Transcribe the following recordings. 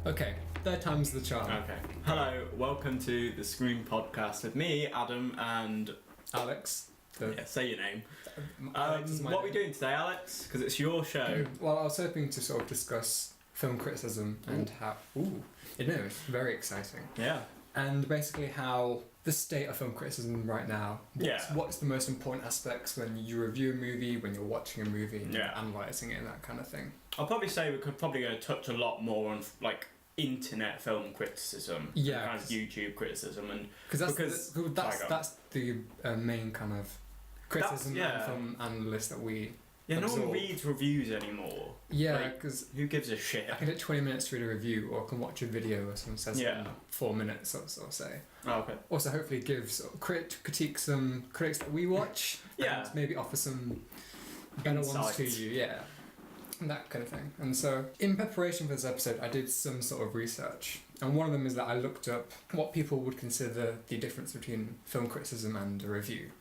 Okay, third time's the charm. Okay. Hello, welcome to the Scream Podcast with me, Adam, and Alex. say your name. Alex is my what are we name. doing today, Alex? Because it's your show. Well, I was hoping to sort of discuss film criticism and how... it's very exciting. Yeah. And basically how the state of film criticism right now. What's the most important aspects when you review a movie, when you're watching a movie, and analysing it and that kind of thing? I'll probably say we could probably go touch a lot more on like internet film criticism, kind of YouTube criticism, and that's the main kind of criticism and film analyst that we. Yeah, no one reads reviews anymore. Yeah, because who gives a shit? I can take 20 minutes to read a review, or I can watch a video where someone says in 4 minutes or say. Oh, okay. Also, hopefully, gives critique some critics that we watch. And maybe offer some better ones to you. Yeah, and that kind of thing. And so, in preparation for this episode, I did some sort of research, and one of them is that I looked up what people would consider the difference between film criticism and a review,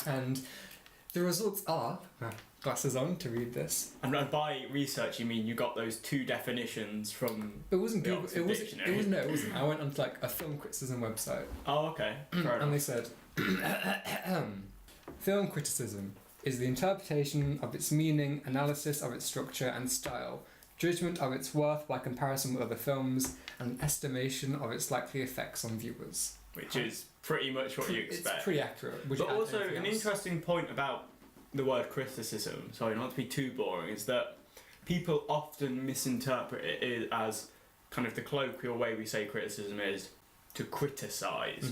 and the results are. Glasses on to read this. And by research, you mean you got those two definitions from? It wasn't the Google. Oxford Dictionary. It wasn't. I went onto like a film criticism website. Oh, okay. And they said, film criticism is the interpretation of its meaning, analysis of its structure and style, judgment of its worth by comparison with other films, and estimation of its likely effects on viewers. Which is pretty much what you expect. It's pretty accurate. But also, an interesting point about the word criticism, sorry, not to be too boring, is that people often misinterpret it as kind of the colloquial way we say criticism is to criticise,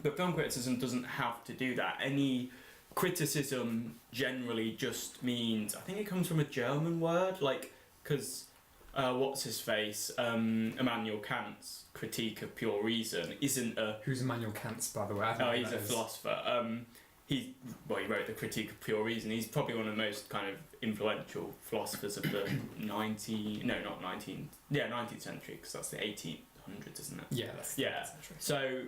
but film criticism doesn't have to do that. Any criticism generally just means, I think it comes from a German word, like, because what's his face, Immanuel Kant's Critique of Pure Reason isn't a... Who's Immanuel Kant, by the way? He's a philosopher. He wrote the Critique of Pure Reason. He's probably one of the most kind of influential philosophers of the 19th century, because that's the 1800s, isn't it? Yeah, that's the 18th century. So,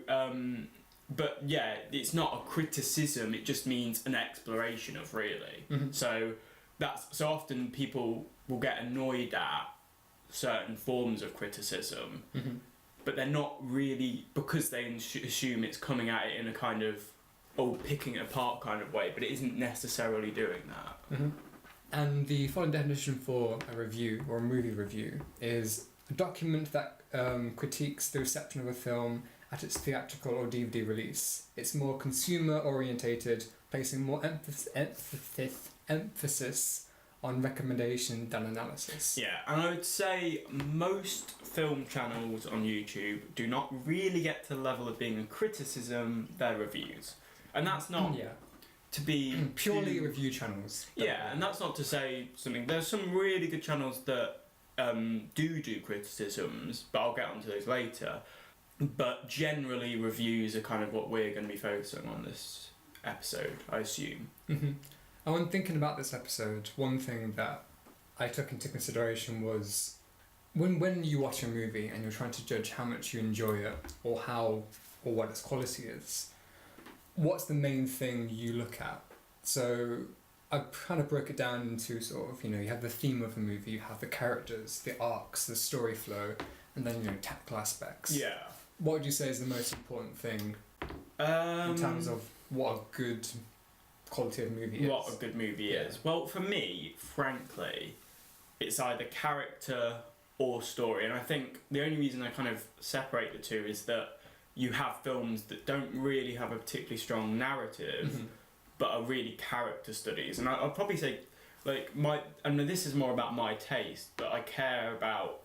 but yeah, it's not a criticism, it just means an exploration of, really. So often people will get annoyed at certain forms of criticism, but they're not really, because they assume it's coming at it in a kind of picking it apart kind of way, but it isn't necessarily doing that. And the following definition for a review or a movie review is a document that critiques the reception of a film at its theatrical or DVD release. It's more consumer orientated, placing more emphasis on recommendation than analysis. Yeah, and I would say most film channels on YouTube do not really get to the level of being a criticism, they're reviews. And that's not to be... Purely review channels. Yeah, and that's not to say something... There's some really good channels that do criticisms, but I'll get onto those later. But generally, reviews are kind of what we're going to be focusing on this episode, I assume. And when thinking about this episode, one thing that I took into consideration was when you watch a movie and you're trying to judge how much you enjoy it or what its quality is, what's the main thing you look at? So I kind of broke it down into sort of, you have the theme of the movie, you have the characters, the arcs, the story flow, and then, technical aspects. Yeah. What would you say is the most important thing in terms of what a good quality of movie is? What a good movie is? Well, for me, frankly, it's either character or story, and I think the only reason I kind of separate the two is that you have films that don't really have a particularly strong narrative, but are really character studies. And I'll probably say, this is more about my taste, but I care about,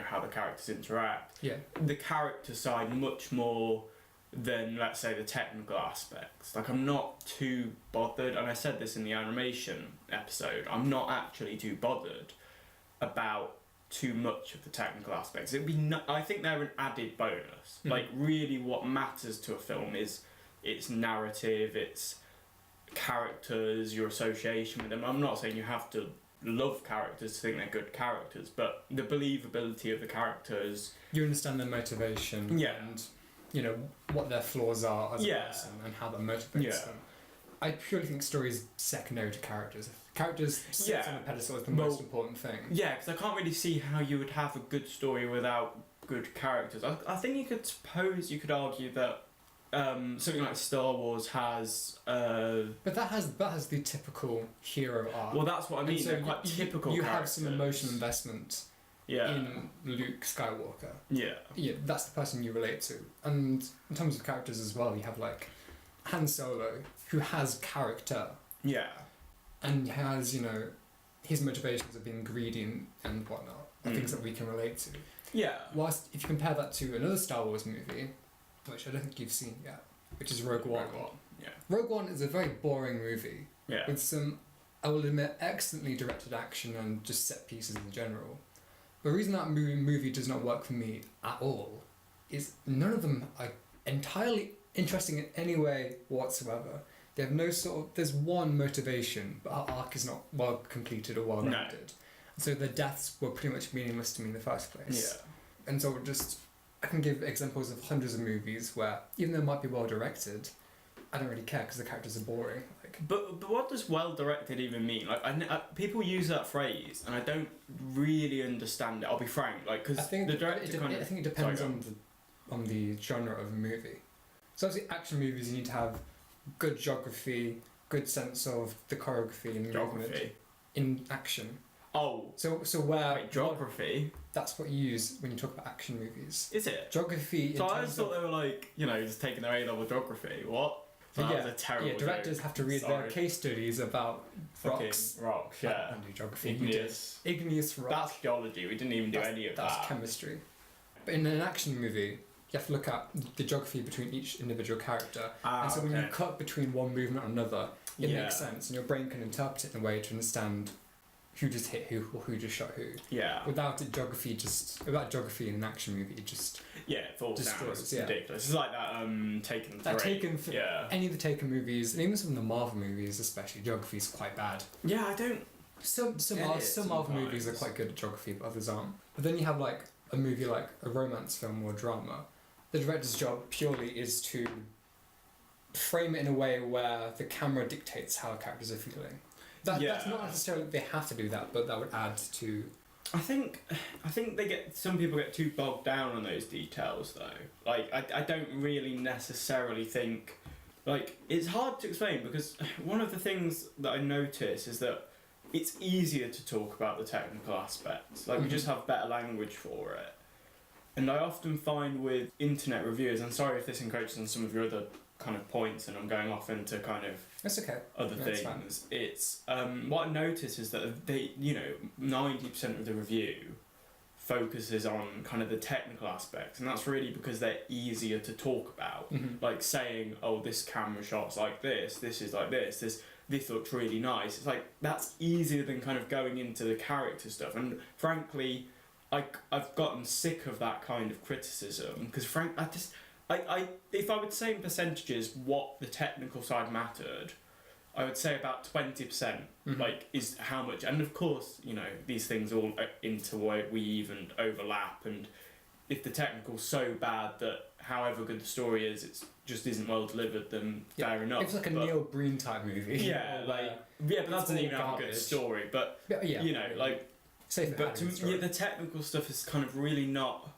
how the characters interact. Yeah. The character side much more than, let's say, the technical aspects. Like, I'm not too bothered, and I said this in the animation episode, I'm not actually too bothered about too much of the technical aspects. I think they're an added bonus. Like, really what matters to a film is its narrative, its characters, your association with them. I'm not saying you have to love characters to think they're good characters, but the believability of the characters... You understand their motivation and, what their flaws are as a person and how that motivates them. I purely think story is secondary to characters. Characters sit on a pedestal as the most important thing. Yeah, because I can't really see how you would have a good story without good characters. I think you could argue that something like Star Wars has. But that has the typical hero arc. Well, that's what I mean. And so they're quite typical. You characters. have some emotional investment in Luke Skywalker. Yeah. Yeah, that's the person you relate to. And in terms of characters as well, you have like Han Solo, who has character. Yeah. And has, his motivations of being greedy and whatnot, are things that we can relate to. Yeah. Whilst if you compare that to another Star Wars movie, which I don't think you've seen yet, which is Rogue One. Yeah. Rogue One is a very boring movie. Yeah. With some, I will admit, excellently directed action and just set pieces in general. The reason that movie does not work for me at all is none of them are entirely interesting in any way whatsoever. They have no there's one motivation, but our arc is not well completed or well rounded. No. So the deaths were pretty much meaningless to me in the first place. Yeah. And so I can give examples of hundreds of movies where, even though it might be well directed, I don't really care because the characters are boring. But what does well directed even mean? People use that phrase, and I don't really understand it. I'll be frank, because the director I think it depends on the genre of a movie. So obviously, action movies, you need to have good geography, good sense of the choreography and movement in action. Oh. So where geography? That's what you use when you talk about action movies. Is it? Geography. So I just thought they were just taking their A-level geography. What? That was a terrible joke. Directors have to read their case studies about rocks. Rocks, yeah. I don't do geography. Igneous rock. That's geology. We didn't even do any of that. That's chemistry. But in an action movie, you have to look at the geography between each individual character. And so when you cut between one movement or another, it makes sense, and your brain can interpret it in a way to understand who just hit who or who just shot who. Yeah. Without geography in an action movie, it just it falls down. It's ridiculous. It's like that Taken 3. Any of the Taken movies, and even some of the Marvel movies, especially, geography is quite bad. Yeah, I don't. Some Marvel movies are quite good at geography, but others aren't. But then you have like a movie like a romance film or drama. The director's job purely is to frame it in a way where the camera dictates how characters are feeling. That's not necessarily they have to do that, but that would add to. I think some people get too bogged down on those details though. I don't really necessarily think it's hard to explain because one of the things that I notice is that it's easier to talk about the technical aspects. We just have better language for it. And I often find with internet reviewers, I'm sorry if this encroaches on some of your other kind of points and I'm going off into kind of other things. It's what I notice is that they 90% of the review focuses on kind of the technical aspects, and that's really because they're easier to talk about. Like saying, oh, this camera shot's like this is like this looks really nice. It's like that's easier than kind of going into the character stuff, and frankly I've gotten sick of that kind of criticism because if I would say in percentages what the technical side mattered, I would say about 20% is how much, and of course these things all interweave and overlap, and if the technical's so bad that however good the story is it just isn't well delivered, then fair enough. It's like a Neil Breen type movie. But that doesn't even have a good story, but the technical stuff is kind of really not.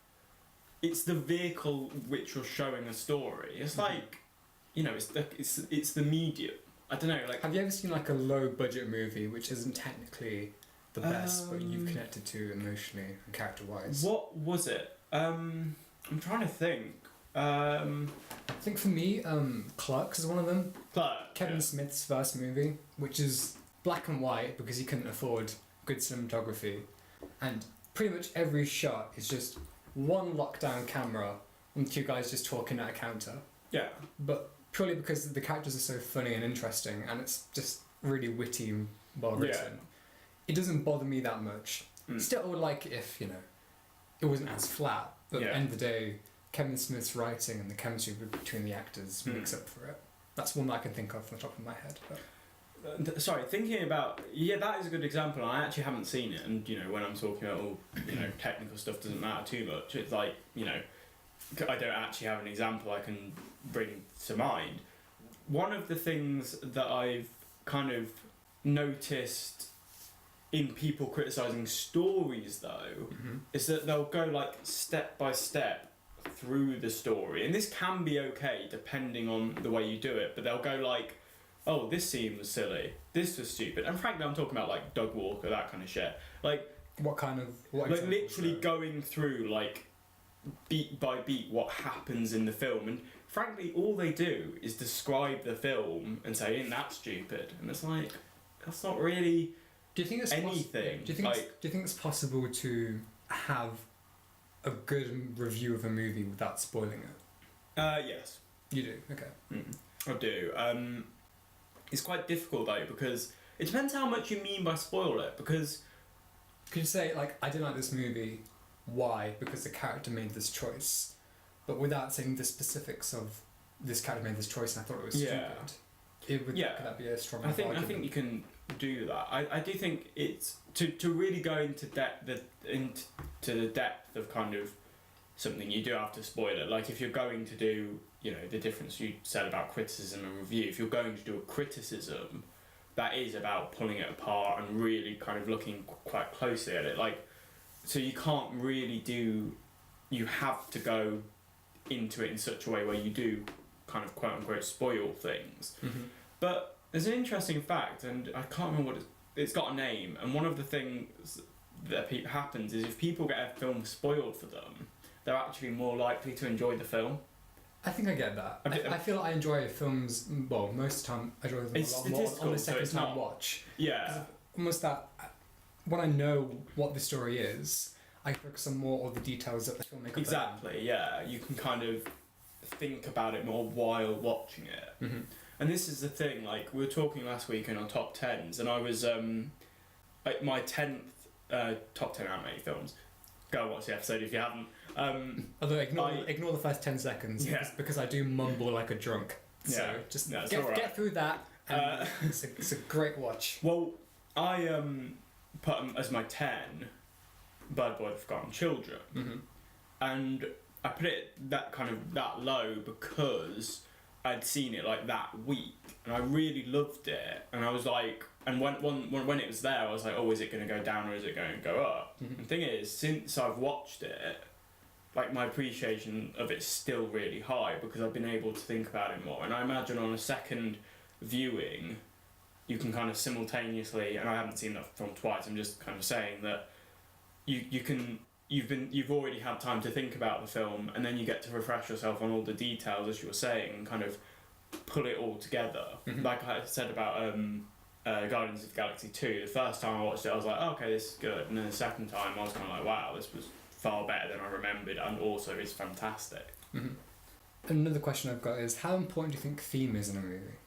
It's the vehicle which you're showing a story. It's it's the medium. I don't know. Have you ever seen a low budget movie which isn't technically the best, but you've connected to emotionally and character wise? What was it? I'm trying to think. I think for me, Clerks is one of them. Kevin Smith's first movie, which is black and white because he couldn't afford good cinematography, and pretty much every shot is just one lockdown camera and two guys just talking at a counter. Yeah. But purely because the characters are so funny and interesting and it's just really witty and well written, it doesn't bother me that much. Still, I would like it if, it wasn't as flat, but at the end of the day, Kevin Smith's writing and the chemistry between the actors makes up for it. That's one that I can think of from the top of my head. But. Sorry, thinking about that is a good example. I actually haven't seen it, and when I'm talking about technical stuff doesn't matter too much. It's I don't actually have an example I can bring to mind. one of the things that I've kind of noticed in people criticising stories, though, is that they'll go like step by step through the story, and this can be okay depending on the way you do it, but they'll go like, oh, this scene was silly, this was stupid, and frankly I'm talking about like Doug Walker, that kind of shit, like What like literally going through like beat by beat what happens in the film, and frankly all they do is describe the film and say, isn't that stupid, and it's like, that's not really do you think it's anything. do you think it's possible to have a good review of a movie without spoiling it? Yes. You do? Okay. I do. It's quite difficult though, because it depends how much you mean by spoil it, because Could you say, like, I didn't like this movie, why? Because the character made this choice, but without saying the specifics of this character made this choice and I thought it was Yeah. stupid. Could that be a strong argument? I think you can do that. I do think it's to really go into the depth of kind of something, you do have to spoil it. Like if you're going to do, you know, the difference you said about criticism and review, if you're going to do a criticism, that is about pulling it apart and really kind of looking quite closely at it. Like, so you can't really do, you have to go into it in such a way where you do kind of quote unquote spoil things. But there's an interesting fact, and I can't remember what it's got a name, and one of the things that happens is if people get a film spoiled for them, they're actually more likely to enjoy the film. I think I get that. I feel like I enjoy films, well, most of the time I enjoy them It's a lot more on statistical, the so second it's time not- watch. Yeah. Almost that, when I know what the story is, I focus on more of the details that the filmmaker put in. Exactly, yeah. You can kind of think about it more while watching it. And this is the thing, like, we were talking last week in our top 10s, and I was, like, my 10th top 10 animated films. Go and watch the episode if you haven't. Although ignore the first 10 seconds, because I do mumble like a drunk. So Yeah. just No, it's all right. get through that, and it's a great watch. Well, I put as my 10 Bird Boy: The Forgotten Children, and I put it that low because I'd seen it like that week, and I really loved it, and I was like, and when it was there, I was like, oh, is it going to go down or is it going to go up? The thing is, since I've watched it, like, my appreciation of it's still really high because I've been able to think about it more, and I imagine on a second viewing you can kind of simultaneously, and I haven't seen that film twice, I'm just kind of saying that you've already had time to think about the film, and then you get to refresh yourself on all the details, as you were saying, and kind of pull it all together. Like I said about Guardians of the Galaxy 2, the first time I watched it I was like, oh, okay, this is good, and then the second time I was kind of like, wow, this was far better than I remembered, and also it's fantastic. Another question I've got is, how important do you think theme is in a movie?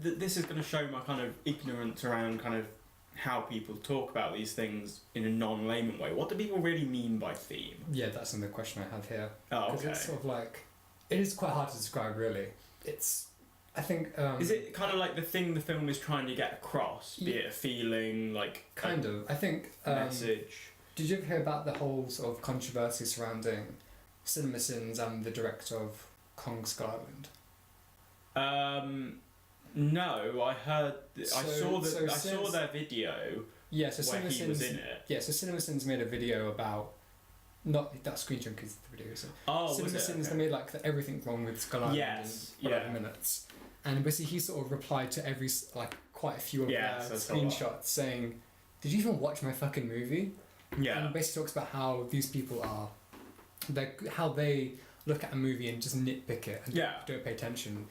This is going to show my kind of ignorance around kind of how people talk about these things in a non-layman way. What do people really mean by theme? Yeah, that's another question I have here. Oh, Because okay. it's sort of like, it is quite hard to describe, really. It's, I think... is it kind of like the thing the film is trying to get across? Be it a feeling, like... Kind of. I think... message. Did you ever hear about the whole sort of controversy surrounding CinemaSins and the director of Kong Skull Island? No, I heard... I saw their video Yeah, so where he was in CinemaSins... it. Yeah, so CinemaSins made a video about... Not that Screen Chunk is the video, so... Oh, was it? CinemaSins, Okay. they made like everything wrong with Skull Island in 11 minutes. And basically he sort of replied to every, like, quite a few of their screenshots saying, did you even watch my fucking movie? Yeah. And basically talks about how these people are, how they look at a movie and just nitpick it and don't pay attention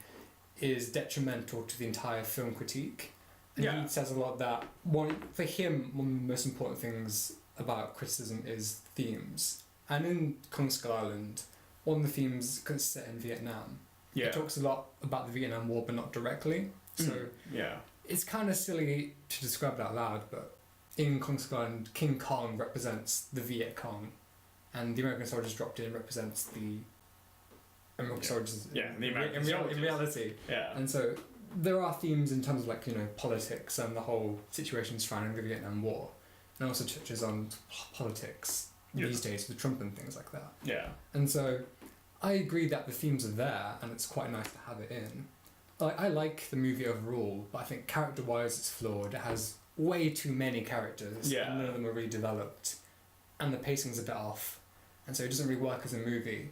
is detrimental to the entire film critique. And he says a lot that, for him, one of the most important things about criticism is themes. And in Kong Skull Island, one of the themes is set in Vietnam. Yeah. It talks a lot about the Vietnam War, but not directly. So it's kind of silly to describe it out loud, but in Kong Skull Island, King Kong represents the Viet Cong, and the American soldiers dropped in represents the American soldiers. Yeah, the American soldiers. In reality. Yeah. And so there are themes in terms of, like, you know, politics and the whole situation surrounding the Vietnam War, and also touches on politics these days with Trump and things like that. Yeah. And so I agree that the themes are there and it's quite nice to have it in. Like, I like the movie overall, but I think character-wise it's flawed. It has way too many characters, Yeah. and none of them are really developed, and the pacing's a bit off, and so it doesn't really work as a movie.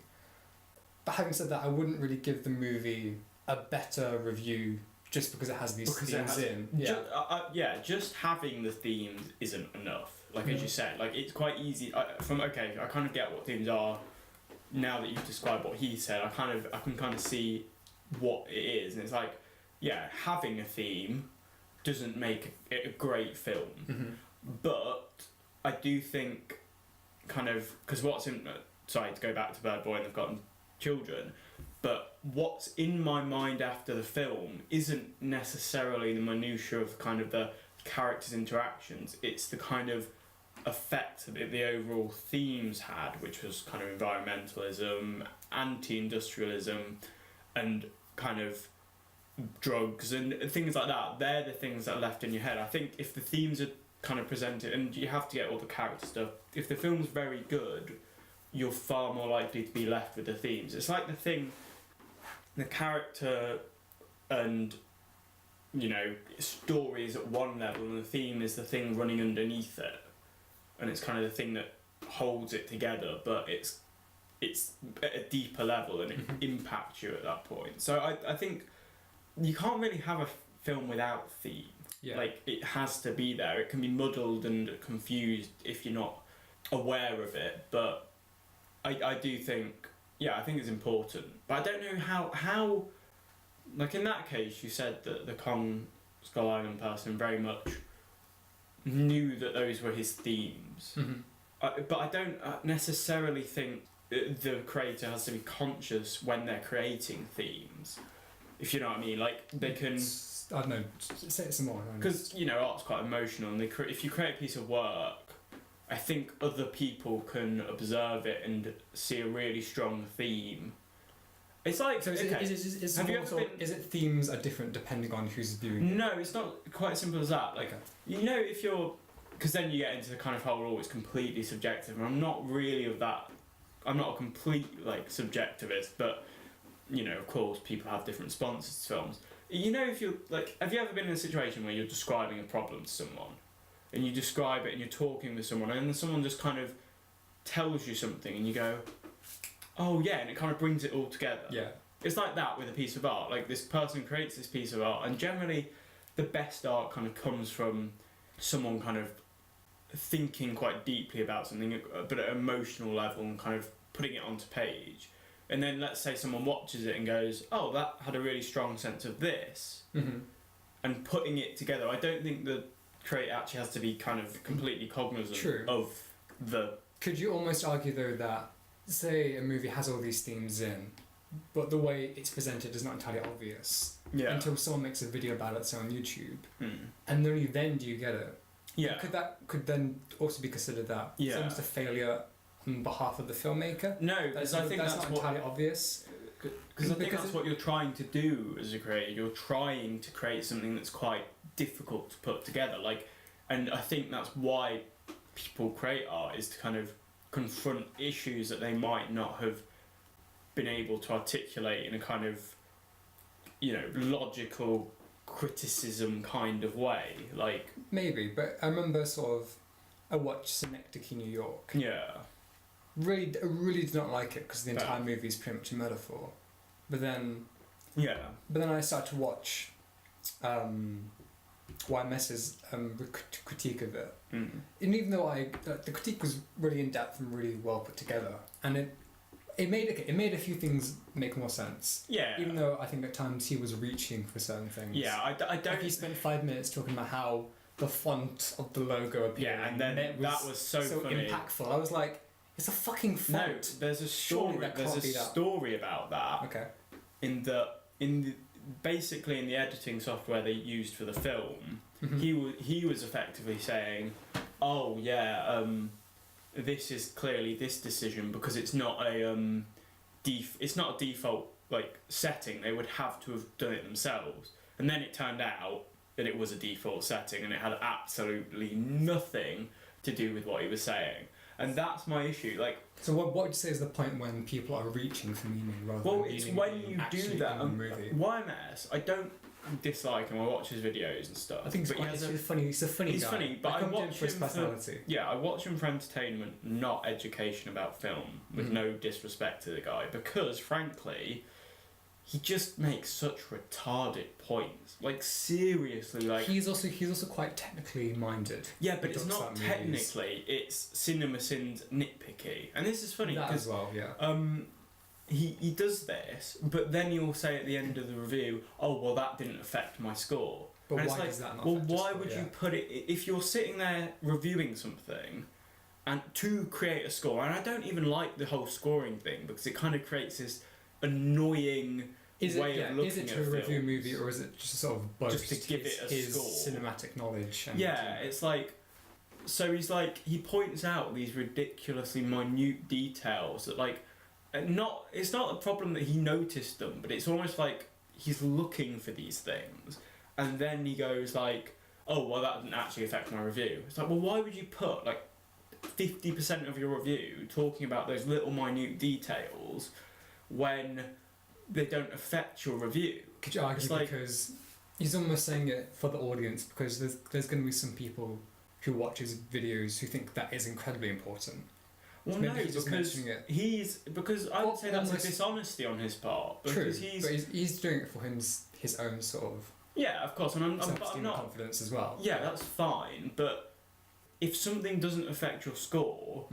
But having said that, I wouldn't really give the movie a better review just because it has these Because it themes has- in. Yeah. Just having the themes isn't enough. Like as Yeah. you said, like it's quite easy. I kind of get what themes are. Now that you've described what he said, I can kind of see what it is, and it's like, yeah, having a theme doesn't make it a great film, Mhm. but I do think, kind of, because what's in. Sorry to go back to Bird Boy and they've gotten children, but what's in my mind after the film isn't necessarily the minutiae of kind of the characters' interactions. It's the kind of effect that the overall themes had, which was kind of environmentalism, anti-industrialism, and kind of drugs and things like that. They're the things that are left in your head. I think if the themes are kind of presented, and you have to get all the character stuff, if the film's very good, you're far more likely to be left with the themes. It's like the character and, you know, story is at one level and the theme is the thing running underneath it, and it's kind of the thing that holds it together, but it's at a deeper level and it impacts you at that point. So I think you can't really have a film without theme. Yeah. Like, it has to be there. It can be muddled and confused if you're not aware of it, but I do think, I think it's important. But I don't know how like in that case you said that the Kong Skull Island person very much knew that those were his themes. Mhm. But I don't necessarily think the creator has to be conscious when they're creating themes, if you know what I mean. Like, they can... I don't know, say it some more. Because, you know, art's quite emotional, and if you create a piece of work, I think other people can observe it and see a really strong theme. It's like... So Have you ever been- is it themes are different depending on who's viewing? No, it's not quite as simple as that. Like, Okay. you know, if you're... Because then you get into the kind of whole, oh, it's completely subjective, and I'm not really of that... I'm not a complete, like, subjectivist, but, you know, of course, people have different responses to films. You know, if you're, like... Have you ever been in a situation where you're describing a problem to someone, and you describe it, and you're talking with someone, and then someone just kind of tells you something, and you go, oh, yeah, and it kind of brings it all together? Yeah. It's like that with a piece of art. Like, this person creates this piece of art, and generally the best art kind of comes from someone kind of thinking quite deeply about something, but at an emotional level, and kind of putting it onto page. And then let's say someone watches it and goes, oh, that had a really strong sense of this, Mm-hmm. and putting it together. I don't think the creator actually has to be kind of completely cognizant True. of the... Could you almost argue though that, say, a movie has all these themes in, but the way it's presented is not entirely obvious until someone makes a video about it, say on YouTube, and only then do you get it? Yeah. Could then also be considered that Yeah. film's a failure on behalf of the filmmaker? No, because I think that's that's not entirely obvious. Because I think Because that's what you're trying to do as a creator. You're trying to create something that's quite difficult to put together. Like, and I think that's why people create art, is to kind of confront issues that they might not have been able to articulate in a kind of, you know, logical criticism kind of way. Like, Maybe, but I remember I watched Synecdoche, New York. yeah, I really did not like it because the entire No. movie is pretty much a metaphor. But then I started to watch YMS's critique of it. mm. And even though the critique was really in depth and really well put together, and it made a few things make more sense. Yeah. Even though I think at times he was reaching for certain things. Yeah, I Like, don't... he spent 5 minutes talking about how the font of the logo appeared. Yeah, and then it that was so funny. impactful. I was like, it's a fucking No, font. there's a Surely story. that There's can't a be that. story about that. Okay. Basically in the editing software they used for the film, Mhm. he was effectively saying, oh yeah, this is clearly this decision because it's not a it's not a default like setting. They would have to have done it themselves, and then it turned out that it was a default setting and it had absolutely nothing to do with what he was saying. And that's my issue. Like, so what would you say is the point when people are reaching for meaning rather well, than it's meaning when being you do actually that. in the movie? YMS, I don't dislike him. I watch his videos and stuff. I think but he's funny. He's a funny he's guy. funny, but I come to him watch for his him for- personality. Yeah, I watch him for entertainment, not education about film, with no disrespect to the guy, because frankly, he just makes such retarded points. Like, seriously, like... He's also quite technically minded. Yeah, but He it's talks not about movies. technically, it's CinemaSins nitpicky. And this is funny, That because as well, yeah. he does this, but then he'll say at the end of the review, oh, well, that didn't affect my score. But and why it's like, does that not well, affect your why score? would Yeah. you put it... If you're sitting there reviewing something, and to create a score, and I don't even like the whole scoring thing, because it kind of creates this annoying way of looking is it at to review a films. movie, or is it just sort of boast Just to give it a his score? cinematic knowledge? And Yeah, it's like... So he's like... He points out these ridiculously minute details that, like... Not... It's not a problem that he noticed them, but it's almost like he's looking for these things. And then he goes like... Oh, well, that didn't actually affect my review. It's like, well, why would you put, like, 50% of your review talking about those little minute details when they don't affect your review? Could you argue It's like- because he's almost saying it for the audience, because there's going to be some people who watch his videos who think that is incredibly important. Well, Maybe no, he's just because mentioning it. because I would Well, say that's a almost- dishonesty on his part. True, Because but he's doing it for his own sort of yeah, of course, and I'm self-esteem and not. confidence as well. Yeah, that's fine, but if something doesn't affect your score,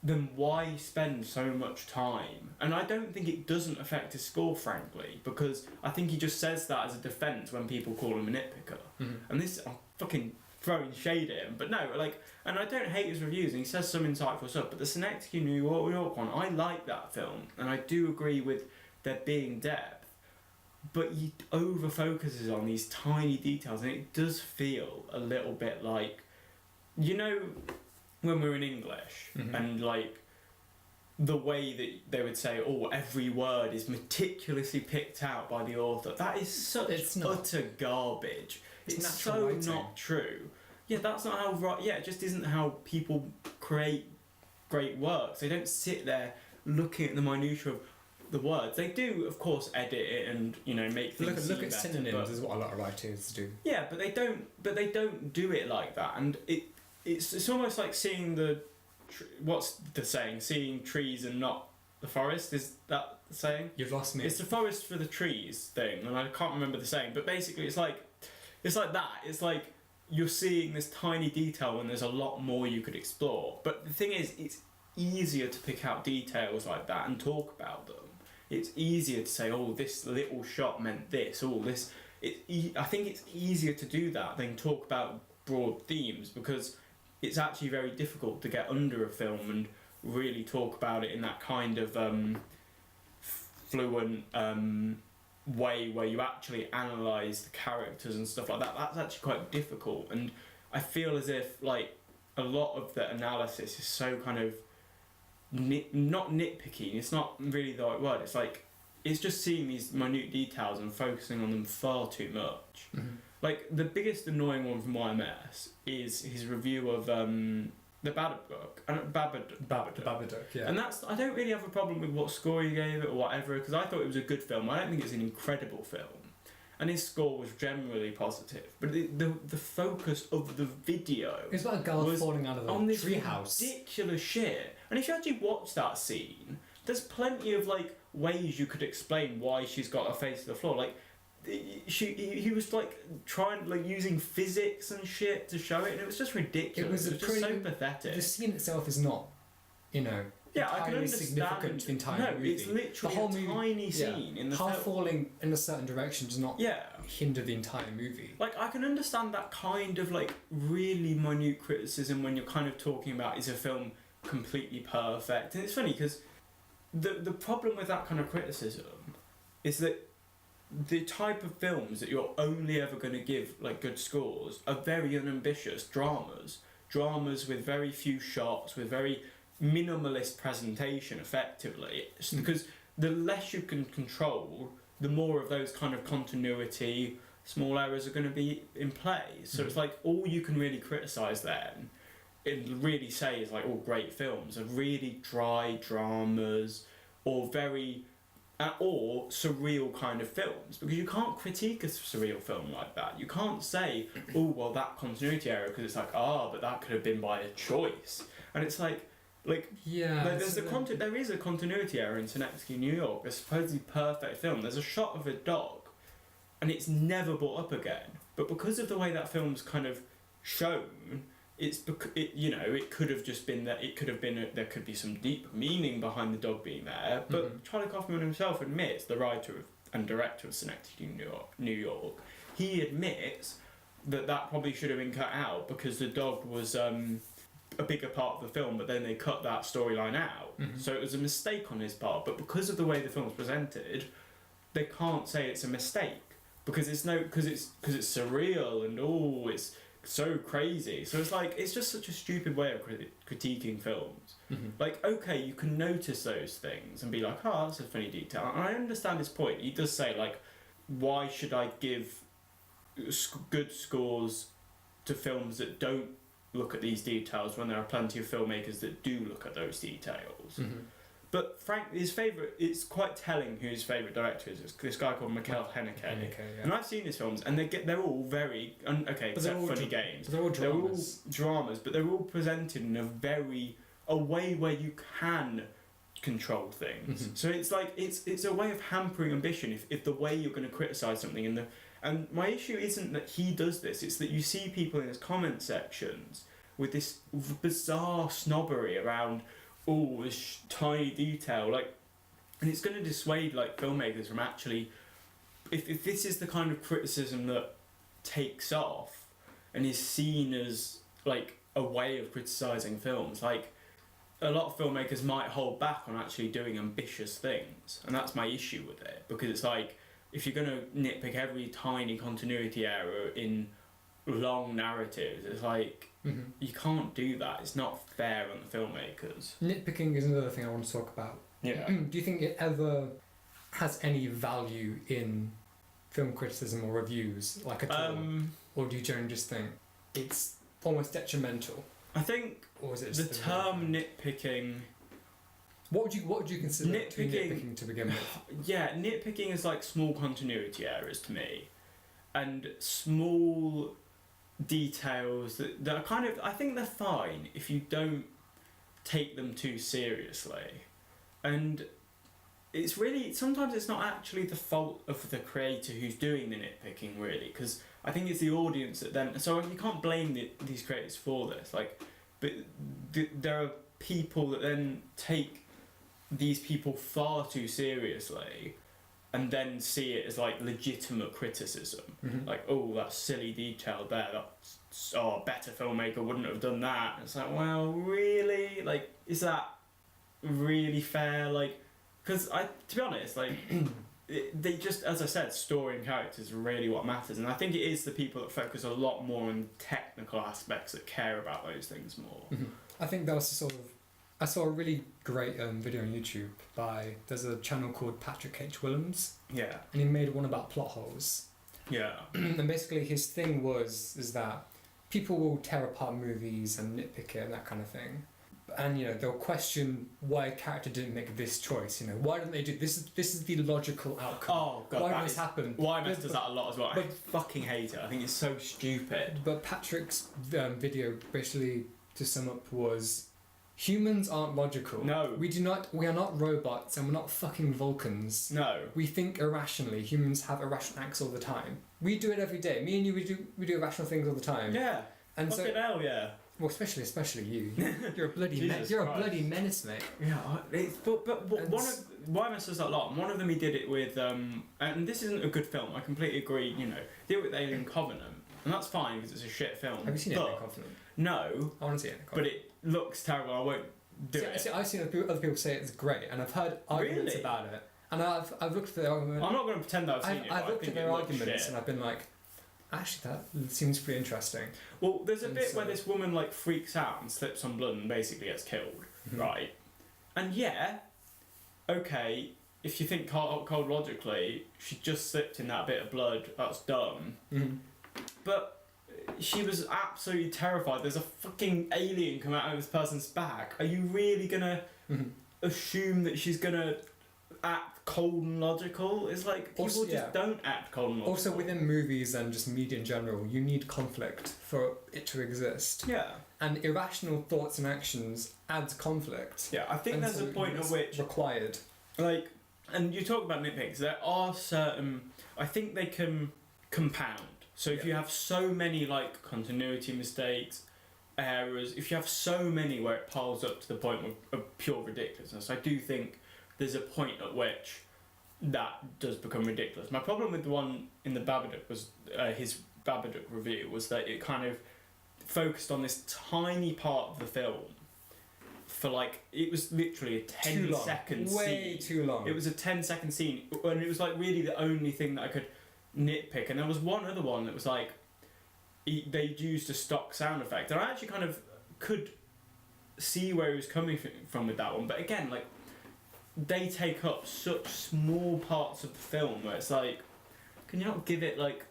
then why spend so much time? And I don't think it doesn't affect his score, frankly, because I think he just says that as a defence when people call him a nitpicker. And this, I'm fucking throwing shade at him, but no, like, and I don't hate his reviews, and he says some insightful stuff, but the Synecdoche New York one, I like that film, and I do agree with there being depth, but he over focuses on these tiny details, and it does feel a little bit like, you know, when we're in English, and like the way that they would say, oh, every word is meticulously picked out by the author, that is such It's not. utter garbage. It's natural so writing. not true. Yeah, that's not how yeah, it just isn't how people create great works. They don't sit there looking at the minutiae of the words. They do, of course, edit it and, you know, make things Look seem at better, synonyms but- is what a lot of writers do. yeah, but they don't do it like that, and it's almost like seeing what's the saying? Seeing trees and not the forest. Is that the saying? You've lost me. It's the forest for the trees thing, and I can't remember the saying. But basically, it's like that. It's like you're seeing this tiny detail when there's a lot more you could explore. But the thing is, it's easier to pick out details like that and talk about them. It's easier to say, oh, this little shot meant this. Oh, this. I think it's easier to do that than talk about broad themes, because it's actually very difficult to get under a film and really talk about it in that kind of fluent way where you actually analyse the characters and stuff like that. That's actually quite difficult, and I feel as if like a lot of the analysis is so kind of not nitpicky. It's not really the right word. It's like it's just seeing these minute details and focusing on them far too much. Like, the biggest annoying one from YMS is his review of the Babadook. Babadook, yeah. And that's, I don't really have a problem with what score he gave it or whatever, because I thought it was a good film. I don't think it's an incredible film. And his score was generally positive. But the focus of the video It's about a girl was falling out of on a this treehouse. ridiculous shit. And if you actually watch that scene, there's plenty of like ways you could explain why she's got her face to the floor. Like, he was like trying, like, using physics and shit to show it, and it was just ridiculous. It was just so pathetic. The scene itself is not, you know, Yeah, I can entirely understand. significant to the entire no, movie. it's literally the whole a movie, tiny scene in the Her film. falling in a certain direction does not Yeah. hinder the entire movie. Like, I can understand that kind of like really minute criticism when you're kind of talking about, is a film completely perfect? And it's funny because the problem with that kind of criticism is that the type of films that you're only ever going to give like good scores are very unambitious dramas with very few shots, with very minimalist presentation, effectively. Because the less you can control, the more of those kind of continuity small errors are going to be in play. So it's like all you can really criticise then really say is like all great films are really dry dramas or very or surreal kind of films, because you can't critique a surreal film like that. You can't say, oh well, that continuity error, because it's like, but that could have been by a choice, and it's like yeah, there is a continuity error in Synecdoche, New York, a supposedly perfect film. There's a shot of a dog, and it's never brought up again. But because of the way that film's kind of shown, it could have just been that it could have been there could be some deep meaning behind the dog being there. But Charlie Kaufman himself admits, the writer and director of Synecdoche, New York, he admits that probably should have been cut out because the dog was a bigger part of the film, but then they cut that storyline out. So it was a mistake on his part. But because of the way the film's presented, they can't say it's a mistake because it's surreal and it's so crazy. So it's just such a stupid way of critiquing films. Like, okay, you can notice those things and be like, oh, that's a funny detail. And I understand his point. He does say, like, why should I give good scores to films that don't look at these details when there are plenty of filmmakers that do look at those details? But Frank, it's quite telling who his favourite director is. It's this guy called Michael Haneke. Yeah. And I've seen his films, and they're all very except Funny Games. They're all dramas. They're all dramas, but they're all presented in a way where you can control things. So it's like it's a way of hampering ambition. If the way you're going to criticise something and my issue isn't that he does this; it's that you see people in his comment sections with this bizarre snobbery around this tiny detail, and it's going to dissuade filmmakers from actually, if this is the kind of criticism that takes off and is seen as a way of criticising films, a lot of filmmakers might hold back on actually doing ambitious things, and that's my issue with it, because it's if you're going to nitpick every tiny continuity error in long narratives, it's you can't do that. It's not fair on the filmmakers. Nitpicking is another thing I want to talk about. Yeah. Do you think it ever has any value in film criticism or reviews, at all? Or do you generally just think it's almost detrimental? I think or is it the term nitpicking... What would you consider nitpicking to begin with? Yeah, nitpicking is small continuity errors to me. And small details that are kind of... I think they're fine if you don't take them too seriously. And it's really... Sometimes it's not actually the fault of the creator who's doing the nitpicking, really, because I think it's the audience that then... So you can't blame these creators for this. But there are people that then take these people far too seriously and then see it as legitimate criticism. That silly detail there, a better filmmaker wouldn't have done that. It's well, really? Is that really fair? Because to be honest, they just, as I said, story and characters are really what matters, and I think it is the people that focus a lot more on technical aspects that care about those things more. I think that was I saw a really great video on YouTube there's a channel called Patrick H. Willems. Yeah. And he made one about plot holes. Yeah. And basically his thing is that people will tear apart movies and nitpick it and that kind of thing. And they'll question why a character didn't make this choice. Why didn't they do this? This is the logical outcome. Oh god, why did this happen? YMS does that a lot as well. I fucking hate it. I think it's so stupid. But Patrick's video, basically to sum up, was humans aren't logical. No. We are not robots, and we're not fucking Vulcans. No. We think irrationally. Humans have irrational acts all the time. We do it every day. Me and you, we do irrational things all the time. Yeah. And fucking hell, yeah. Well, especially you. You're a bloody a bloody menace, mate. Yeah, but one of YMS does that a lot. One of them he did it with and this isn't a good film. I completely agree. Did it with Alien Covenant, and that's fine because it's a shit film. Have you seen Alien Covenant? No. I want to see it. But it looks terrible. I won't do it. See, I've seen other people say it's great, and I've heard arguments about it. And I've looked at their argument. I'm not going to pretend that I've seen it. I've looked at their arguments, and I've been like, actually, that seems pretty interesting. Well, there's a bit where this woman freaks out and slips on blood and basically gets killed, right? And yeah, okay, if you think cold logically, she just slipped in that bit of blood. That's dumb. But she was absolutely terrified. There's a fucking alien come out of this person's back. Are you really gonna assume that she's gonna act cold and logical? It's like people Also, just don't act cold and logical. Also, within movies and just media in general, you need conflict for it to exist. Yeah. And irrational thoughts and actions adds conflict. Yeah, I think And there's so a point at it's which, required. like, and you talk about nitpicks, there are certain, I think they can compound. So if you have so many, like, continuity mistakes, errors, if you have so many where it piles up to the point of pure ridiculousness, I do think there's a point at which that does become ridiculous. My problem with the one in the Babadook was, his Babadook review, was that it kind of focused on this tiny part of the film for, like, it was literally a 10-second scene. Way too long. It was a 10-second scene, and it was, like, really the only thing that I could nitpick. And there was one other one that was, like, they used a stock sound effect, and I actually kind of could see where he was coming from with that one. But again, like, they take up such small parts of the film where it's like, can you not give it, like,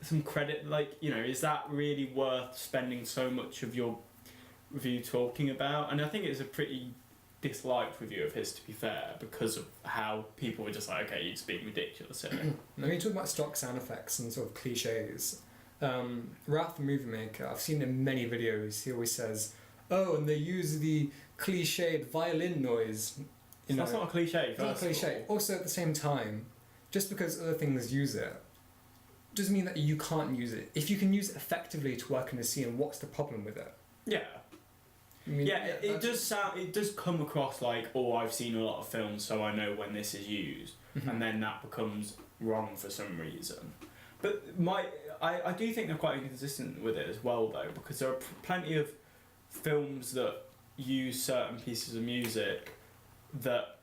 some credit? Like, you know, is that really worth spending so much of your review talking about? And I think it's a pretty disliked review of his, to be fair, because of how people were just like, okay, you're just being ridiculous in it. When you talk about stock sound effects and sort of cliches, Ralph the Movie Maker, I've seen in many videos, he always says, oh, and they use the cliched violin noise. That's not a cliche. It's not a cliche. Also, at the same time, just because other things use it, doesn't mean that you can't use it. If you can use it effectively to work in a scene, what's the problem with it? Yeah. I mean, it does sound. It does come across like, oh, I've seen a lot of films, so I know when this is used, and then that becomes wrong for some reason. But I do think they're quite inconsistent with it as well, though, because there are plenty of films that use certain pieces of music that,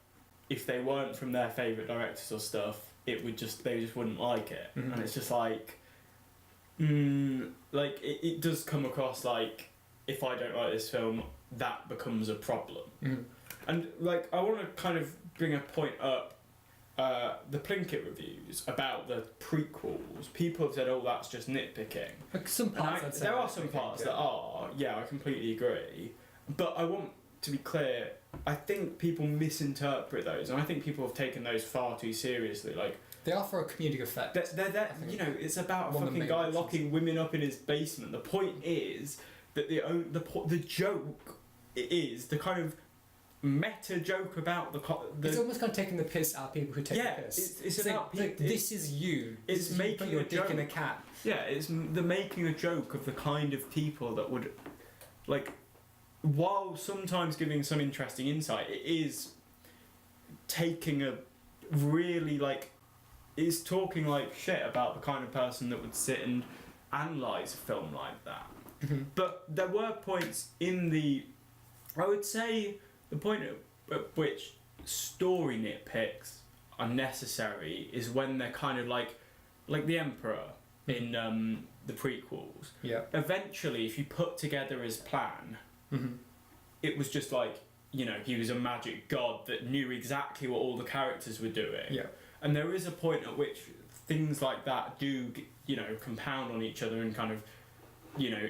if they weren't from their favourite directors or stuff, they just wouldn't like it. And it's just like, like it does come across like, if I don't like this film, that becomes a problem. And like, I want to kind of bring a point up. The Plinkett reviews about the prequels, people have said, oh, that's just nitpicking. Like some parts, there are some parts that are, I completely agree. But I want to be clear, I think people misinterpret those, and I think people have taken those far too seriously. Like, they are for a comedic effect. They're you know, it's about a fucking guy locking women up in his basement. The point is that the joke is the kind of meta joke about the it's almost kind of taking the piss out of people who take the piss. It's about like, this is you. It's you making your a dick joke. in a cat. Yeah, it's the making a joke of the kind of people that would, like, while sometimes giving some interesting insight, it is taking a really, like, is talking like shit about the kind of person that would sit and analyse a film like that. But there were points in I would say the point at which story nitpicks are necessary is when they're kind of like the Emperor in the prequels. Yeah. Eventually, if you put together his plan, it was just like, you know, he was a magic god that knew exactly what all the characters were doing. Yeah. And there is a point at which things like that do, you know, compound on each other and kind of, you know,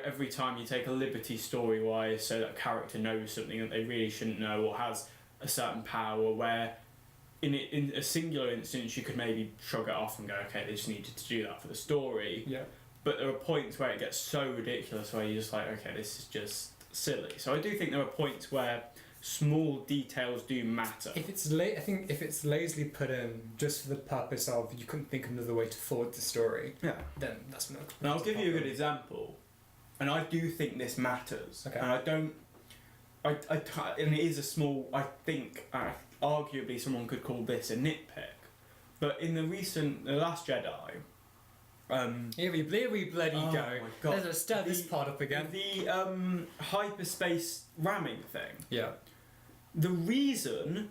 every time you take a liberty story-wise so that a character knows something that they really shouldn't know or has a certain power, where in a singular instance you could maybe shrug it off and go, okay, they just needed to do that for the story. Yeah. But there are points where it gets so ridiculous where you're just like, okay, this is just silly. So I do think there are points where small details do matter. I think if it's lazily put in just for the purpose of you couldn't think of another way to forward the story, then that's not. And I'll give you a good example, and I do think this matters. Okay. And I don't. And it is a small. I think arguably someone could call this a nitpick, but in the Last Jedi. Here we bloody go. My God. Let's stir this part up again. The hyperspace ramming thing. Yeah. The reason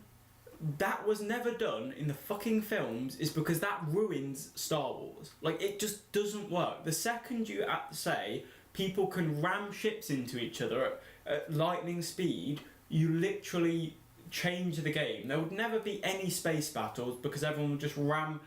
that was never done in the fucking films is because that ruins Star Wars. Like, it just doesn't work. The second you say people can ram ships into each other at lightning speed, you literally change the game. There would never be any space battles because everyone would just ram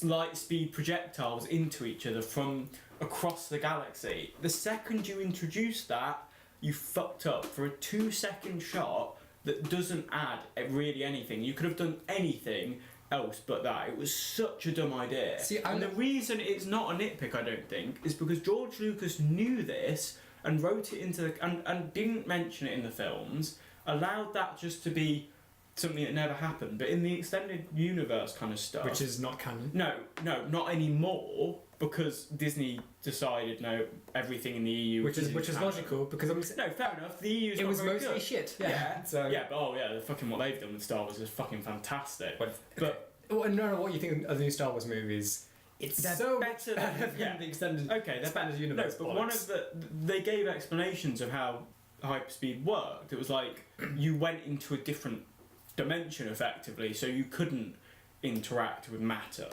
light speed projectiles into each other from across the galaxy. The second you introduce that, you fucked up. For a 2-second shot that doesn't add really anything. You could have done anything else but that. It was such a dumb idea. See, and the reason it's not a nitpick, I don't think, is because George Lucas knew this and wrote it into the... and didn't mention it in the films, allowed that just to be something that never happened. But in the extended universe kind of stuff... Which is not canon. No, not anymore, because Disney decided, no, everything in the EU... Which is canon. logical, because... No, fair enough, the EU's it not was very mostly good. shit. Yeah, So, yeah, but the fucking what they've done with Star Wars is fucking fantastic. But I don't know what you think of the new Star Wars movies. It's they're so better much better than than the extended they're expanded better. universe. No, but one of they gave explanations of how hyperspeed worked. It was like you went into a different dimension effectively, so you couldn't interact with matter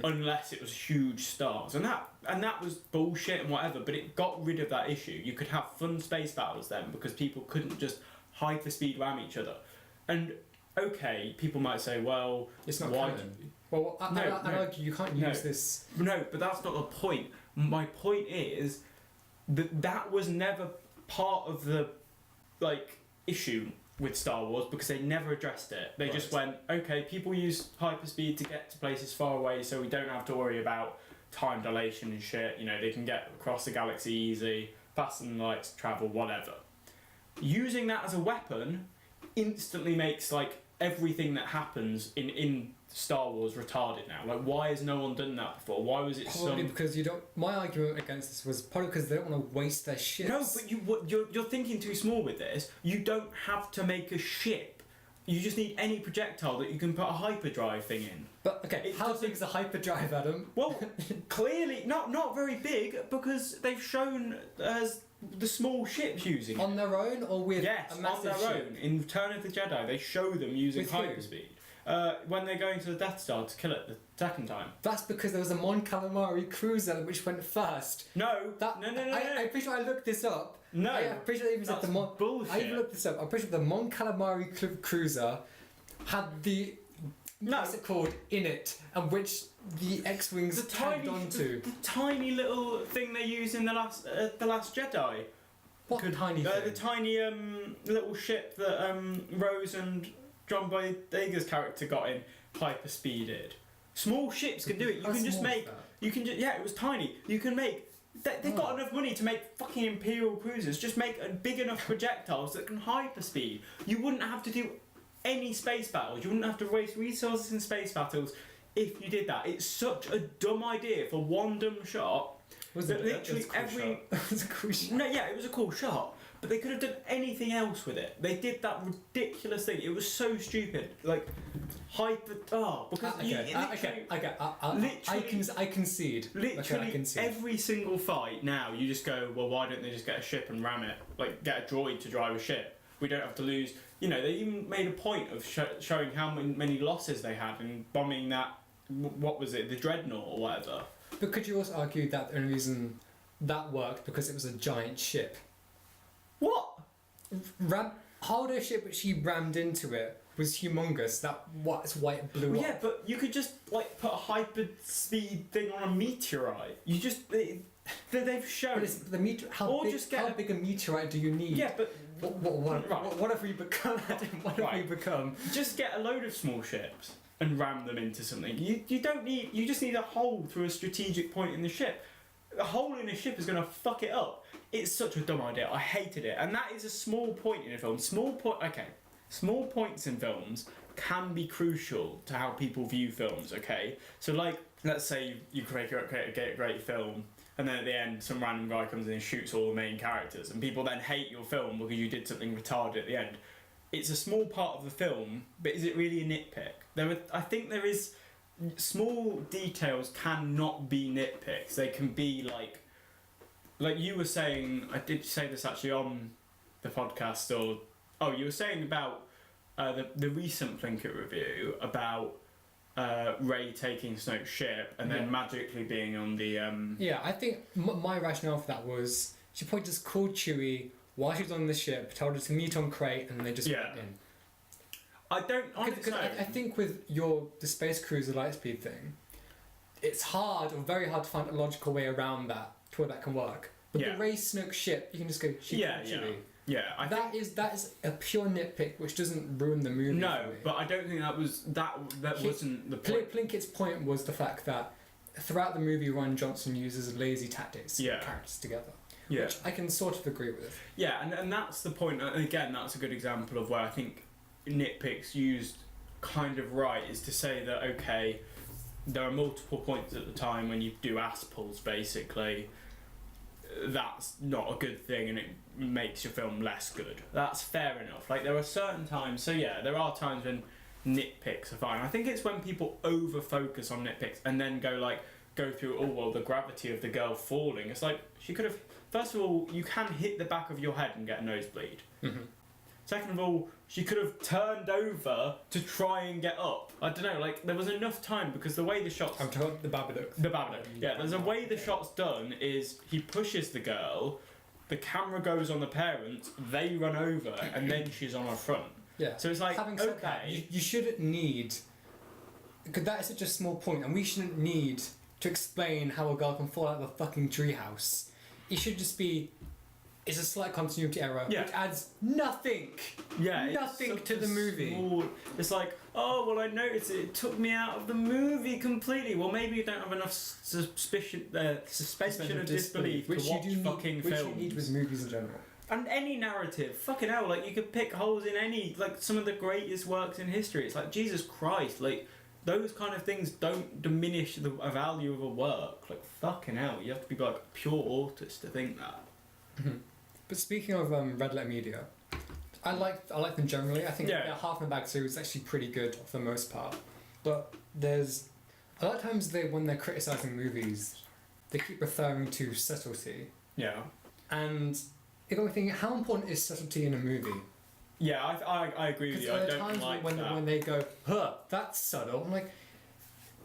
unless it was huge stars, and that was bullshit and whatever. But it got rid of that issue. You could have fun space battles then because people couldn't just hyperspeed ram each other. And okay, people might say, well, it's not why? canon. Well, I argue you can't use this. No, but that's not the point. My point is that was never part of the issue with Star Wars because they never addressed it. They just went, okay, people use hyperspeed to get to places far away, so we don't have to worry about time dilation and shit. You know, they can get across the galaxy easy, faster than light travel, whatever. Using that as a weapon instantly makes everything that happens in Star Wars retarded now. Why has no one done that before? Why was it probably because you don't... My argument against this was probably because they don't want to waste their ships. No, but you're thinking too small with this. You don't have to make a ship. You just need any projectile that you can put a hyperdrive thing in. But okay, how big is a hyperdrive, Adam? Well, clearly not very big because they've shown as the small ships using it. On their own or with a massive on their ship? own. In Return of the Jedi, they show them using With who? hyperspeed. When they're going to the Death Star to kill it the second time. That's because there was a Mon Calamari cruiser which went first. No. No. I'm pretty sure I looked this up. No. I'm pretty sure they even said the Mon... bullshit. I even looked this up. I'm pretty sure the Mon Calamari cruiser had the... No. What's it called? In it, and which the X-Wings tagged onto. The tiny little thing they use in the last Jedi. What tiny thing? The tiny little ship that Rose and John Boyega's character got in hyperspeeded. Small ships can do it. You can just make. You can just it was tiny. You can make. They've got enough money to make fucking Imperial cruisers. Just make big enough projectiles that can hyperspeed. You wouldn't have to do any space battles. You wouldn't have to waste resources in space battles if you did that. It's such a dumb idea for one dumb shot. Was that it literally every? It was a cool shot. No, yeah, it was a cool shot. But they could have done anything else with it. They did that ridiculous thing. It was so stupid. Because I concede. Literally, I concede. every single fight now, you just go, well, why don't they just get a ship and ram it? Get a droid to drive a ship. We don't have to lose. You know, they even made a point of showing how many losses they had in bombing that. What was it? The Dreadnought or whatever. But could you also argue that the only reason that worked because it was a giant ship? What? Holdo's ship which he rammed into it was humongous. That's why it blew up. Yeah, but you could just put a hyper speed thing on a meteorite. You just they've shown. But it's the how big a meteorite do you need? Yeah, but what have we become? What have we become? Just get a load of small ships and ram them into something. You don't need. You just need a hole through a strategic point in the ship. A hole in a ship is going to fuck it up. It's such a dumb idea. I hated it, and that is a small point in a film. Small points in films can be crucial to how people view films. Okay, so let's say you create a great film, and then at the end some random guy comes in and shoots all the main characters, and people then hate your film because you did something retarded at the end. It's a small part of the film, but is it really a nitpick? I think there is. Small details cannot be nitpicks. They can be like you were saying. I did say this actually on the podcast. You were saying about the recent Plinkett review about Rey taking Snoke's ship and then magically being on the. Yeah, I think my rationale for that was she probably just called Chewie while she was on the ship, told her to meet on Crate, and then they just went in. I don't. Because I think with the Space Cruiser Lightspeed thing, it's hard or very hard to find a logical way around that to where that can work. But Yeah. the Rey Snoke ship, you can just go shoot Yeah, Chewie. Yeah, I think That is a pure nitpick which doesn't ruin the movie. no, for me. but I don't think that He- wasn't the point. Plinkett's point was the fact that throughout the movie, Rian Johnson uses lazy tactics to Yeah. put characters together, Yeah, which I can sort of agree with. yeah, and that's the point. And again, that's a good example of where I think nitpicks used kind of right is to say that okay, there are multiple points at the time when you do ass pulls basically. That's not a good thing and it makes your film less good. That's fair enough. Like there are certain times, so yeah, there are times when nitpicks are fine. I think it's when people over focus on nitpicks and then go through, oh well, the gravity of the girl falling. It's like she could have, first of all, you can hit the back of your head and get a nosebleed. Mm-hmm. Second of all, she could have turned over to try and get up. I don't know, like there was enough time because the way the shots I'm talking the Babadook. the Babadook. Yeah, there's a way the shot's done is he pushes the girl, the camera goes on the parents, they run over, and then she's on her front. Yeah. So it's like, Having said that, okay. you shouldn't need, because that is such a small point, and we shouldn't need to explain how a girl can fall out of a fucking treehouse. It should just be, it's a slight continuity error, Yeah. which adds nothing. Yeah, it's Nothing such to the a movie. It's like, oh well, I noticed it took me out of the movie completely. Well, maybe you don't have enough suspension of disbelief which to watch you do fucking need, which films. you need with movies in general. And any narrative, fucking hell, like you could pick holes in any, like some of the greatest works in history. It's like Jesus Christ, like those kind of things don't diminish the value of a work. Like fucking hell, you have to be like a pure autist to think that. But speaking of Red Letter Media, I like them generally. I think Yeah. Half My Bag series is actually pretty good for the most part. But there's a lot of times when they're criticizing movies, they keep referring to subtlety, Yeah. and it got me thinking, how important is subtlety in a movie? Yeah, I agree with Because you. I there are don't times like when that. they go, "Huh, that's subtle." I'm like,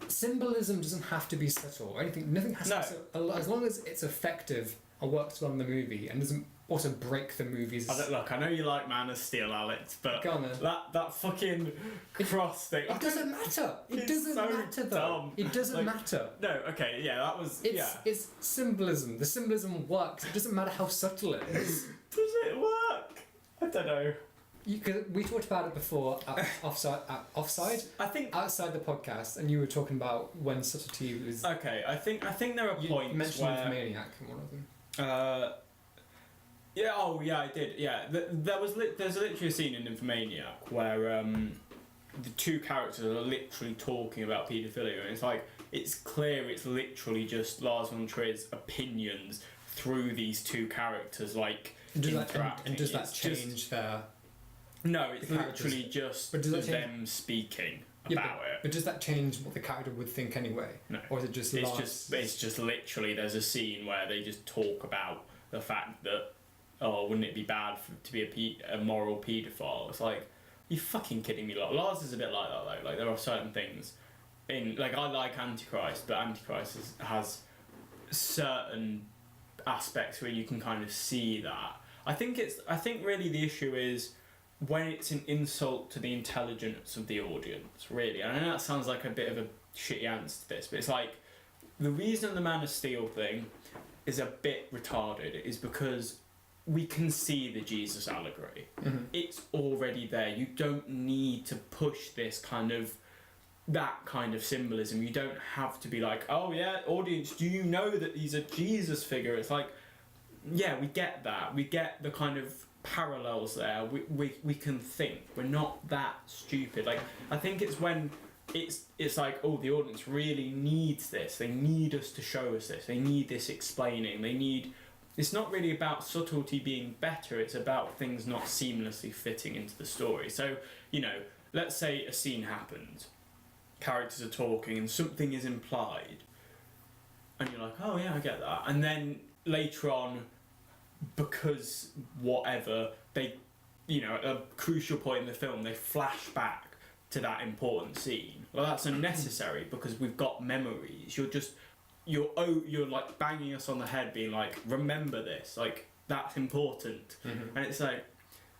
symbolism doesn't have to be subtle or anything. Nothing has No. to be subtle. As long as it's effective and works well in the movie and doesn't also break the movie's. Look, I know you like Man of Steel, Alex, but Go on then. that fucking cross thing. It doesn't matter. It It's doesn't so matter though. dumb. It doesn't Like, matter. No, okay, yeah, that was It's symbolism. The symbolism works. It doesn't matter how subtle it is. Does it work? I don't know. We talked about it before offside, I think outside the podcast, and you were talking about when subtlety was. okay. I think there are You points mentioned where Nymphomaniac in one of them. yeah. Oh yeah, I did. Yeah, there's literally a scene in Nymphomaniac where the two characters are literally talking about paedophilia, and it's like it's clear it's literally just Lars von Trier's opinions through these two characters like interacting. And does that It's just- change their? No, it's the characters? literally just But does that change- them speaking Yeah, about it. But does that change what the character would think anyway? No. Or is it just? It's just literally there's a scene where they just talk about the fact that wouldn't it be bad to be a moral paedophile? It's like you fucking kidding me. Like, Lars is a bit like that though. Like there are certain things in like I like Antichrist, but Antichrist has certain aspects where you can kind of see that. I think really the issue is when it's an insult to the intelligence of the audience, really. And I know that sounds like a bit of a shitty answer to this, but it's like the reason the Man of Steel thing is a bit retarded is because we can see the Jesus allegory. Mm-hmm. It's already there. You don't need to push that kind of symbolism. You don't have to be like, oh yeah, audience, do you know that he's a Jesus figure? It's like, yeah, we get that. We get the kind of parallels there. We can think. We're not that stupid. Like I think it's when it's like, oh, the audience really needs this. They need us to show us this. They need this explaining. It's not really about subtlety being better. It's about things not seamlessly fitting into the story. So, let's say a scene happens. Characters are talking and something is implied. And you're like, oh yeah, I get that. And then later on, because whatever, they, at a crucial point in the film, they flash back to that important scene. Well, that's unnecessary because we've got memories. You're like banging us on the head being like, remember this, like that's important. Mm-hmm. And it's like,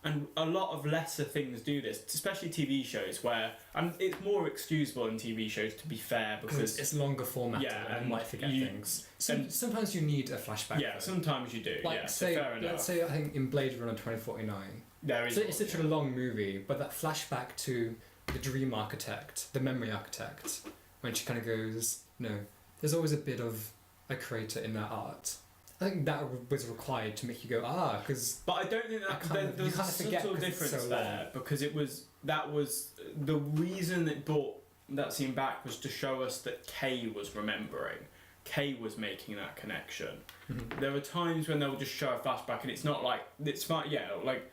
and a lot of lesser things do this, especially TV shows where, and it's more excusable in TV shows to be fair because it's longer format, yeah, and you might forget things. Sometimes you need a flashback. Yeah, sometimes you do. Like yeah, say, so fair enough. let's say I think in Blade Runner 2049, There is. so it's such a long movie, but that flashback to the dream architect, the memory architect, when she kind of goes, no, there's always a bit of a creator in that art. I think that was required to make you go, because. But I don't think that there's a subtle difference there because that was the reason it brought that scene back was to show us that Kay was remembering. Kay was making that connection. Mm-hmm. There are times when they'll just show a flashback and it's not like it's fine. Yeah, like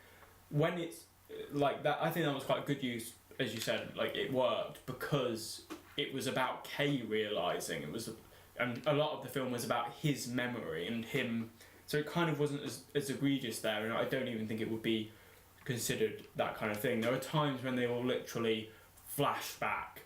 when it's like that. I think that was quite a good use, as you said. Like it worked because it was about Kay realizing it was. And a lot of the film was about his memory and him, so it kind of wasn't as egregious there, and I don't even think it would be considered that kind of thing. There are times when they will literally flash back,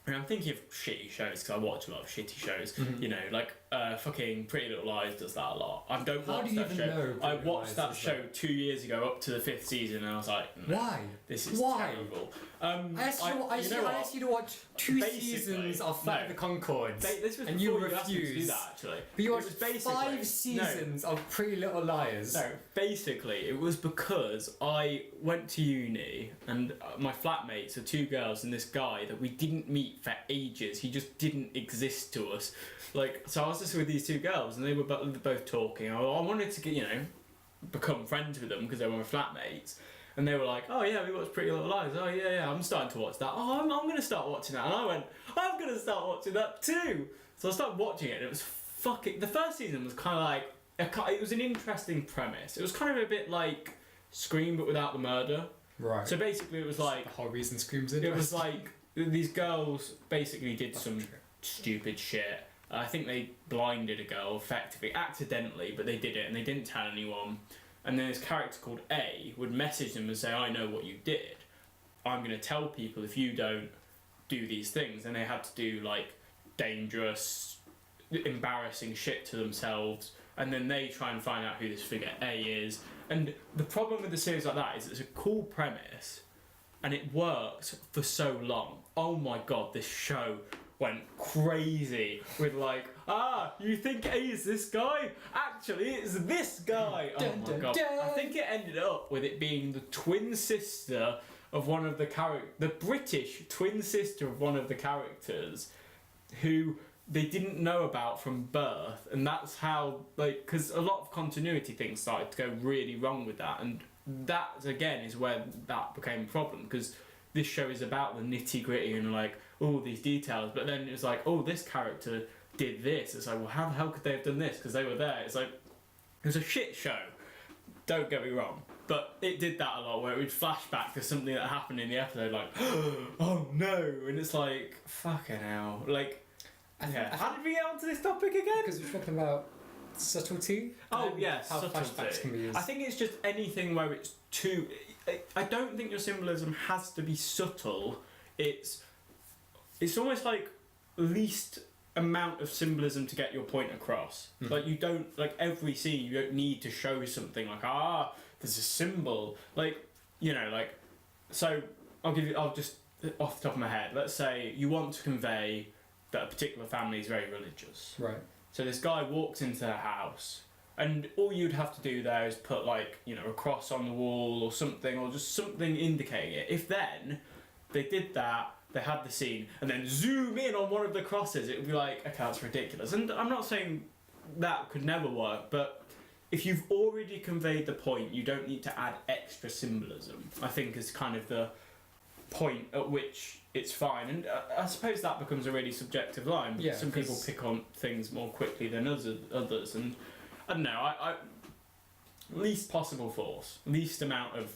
and I'm thinking of shitty shows because I watch a lot of shitty shows. Mm-hmm. You know, like fucking Pretty Little Lies does that a lot. I don't How watch do you that even show. know I Pretty watched Little that Lies show 2 years ago up to the 5th season, and I was like, no, why? This is Why? terrible. I asked you to watch 2 seasons of Flight of the Conchords, This was and before you asked me to do refused. that, actually. But you It watched was 5 seasons of Pretty Little Liars. No, basically, it was because I went to uni and my flatmates are 2 girls and this guy that we didn't meet for ages. He just didn't exist to us. Like, so I was just with these 2 girls and they were both talking. I wanted to get, become friends with them because they were my flatmates. And they were like, oh yeah, we watched Pretty Little Lies. Oh yeah, I'm starting to watch that. Oh, I'm going to start watching that. And I went, I'm going to start watching that too. So I started watching it and it was fucking... The first season was kind of like... It was an interesting premise. It was kind of a bit like Scream but without the murder. Right. So basically it was like... The whole reason Scream's in it was like these girls basically did some stupid shit. I think they blinded a girl effectively, accidentally, but they did it and they didn't tell anyone. And then this character called A would message them and say, I know what you did. I'm going to tell people if you don't do these things. And they had to do like dangerous, embarrassing shit to themselves. And then they try and find out who this figure A is. And the problem with a series like that is it's a cool premise and it works for so long. Oh my god, this show went crazy with like, you think A is this guy? Actually, it's this guy. Oh my god. I think it ended up with it being the twin sister of one of the the British twin sister of one of the characters who they didn't know about from birth, and that's how, like, because a lot of continuity things started to go really wrong with that, and that again is where that became a problem, because this show is about the nitty gritty and like all these details, but then it's like, oh, this character did this. It's like, well, how the hell could they have done this? Because they were there. It's like, it was a shit show. Don't get me wrong, but it did that a lot, where it would flash back to something that happened in the episode, like, oh no, and it's like, fucking hell, like, how did we get onto this topic again? Because we're talking about subtlety. Oh yes, how subtlety. flashbacks can be used. I think it's just anything where it's too. I don't think your symbolism has to be subtle. It's almost like least amount of symbolism to get your point across. Like you don't, like every scene you don't need to show something like, there's a symbol, like, like, so I'll just off the top of my head, let's say you want to convey that a particular family is very religious, right? So this guy walks into their house and all you'd have to do there is put like, a cross on the wall or something, or just something indicating it. If then they did that, they had the scene, and then zoom in on one of the crosses, it would be like, okay, that's ridiculous. And I'm not saying that could never work, but if you've already conveyed the point, you don't need to add extra symbolism, I think is kind of the point at which it's fine. And I suppose that becomes a really subjective line. Yeah, some people pick on things more quickly than others, and I don't know, I least possible force, least amount of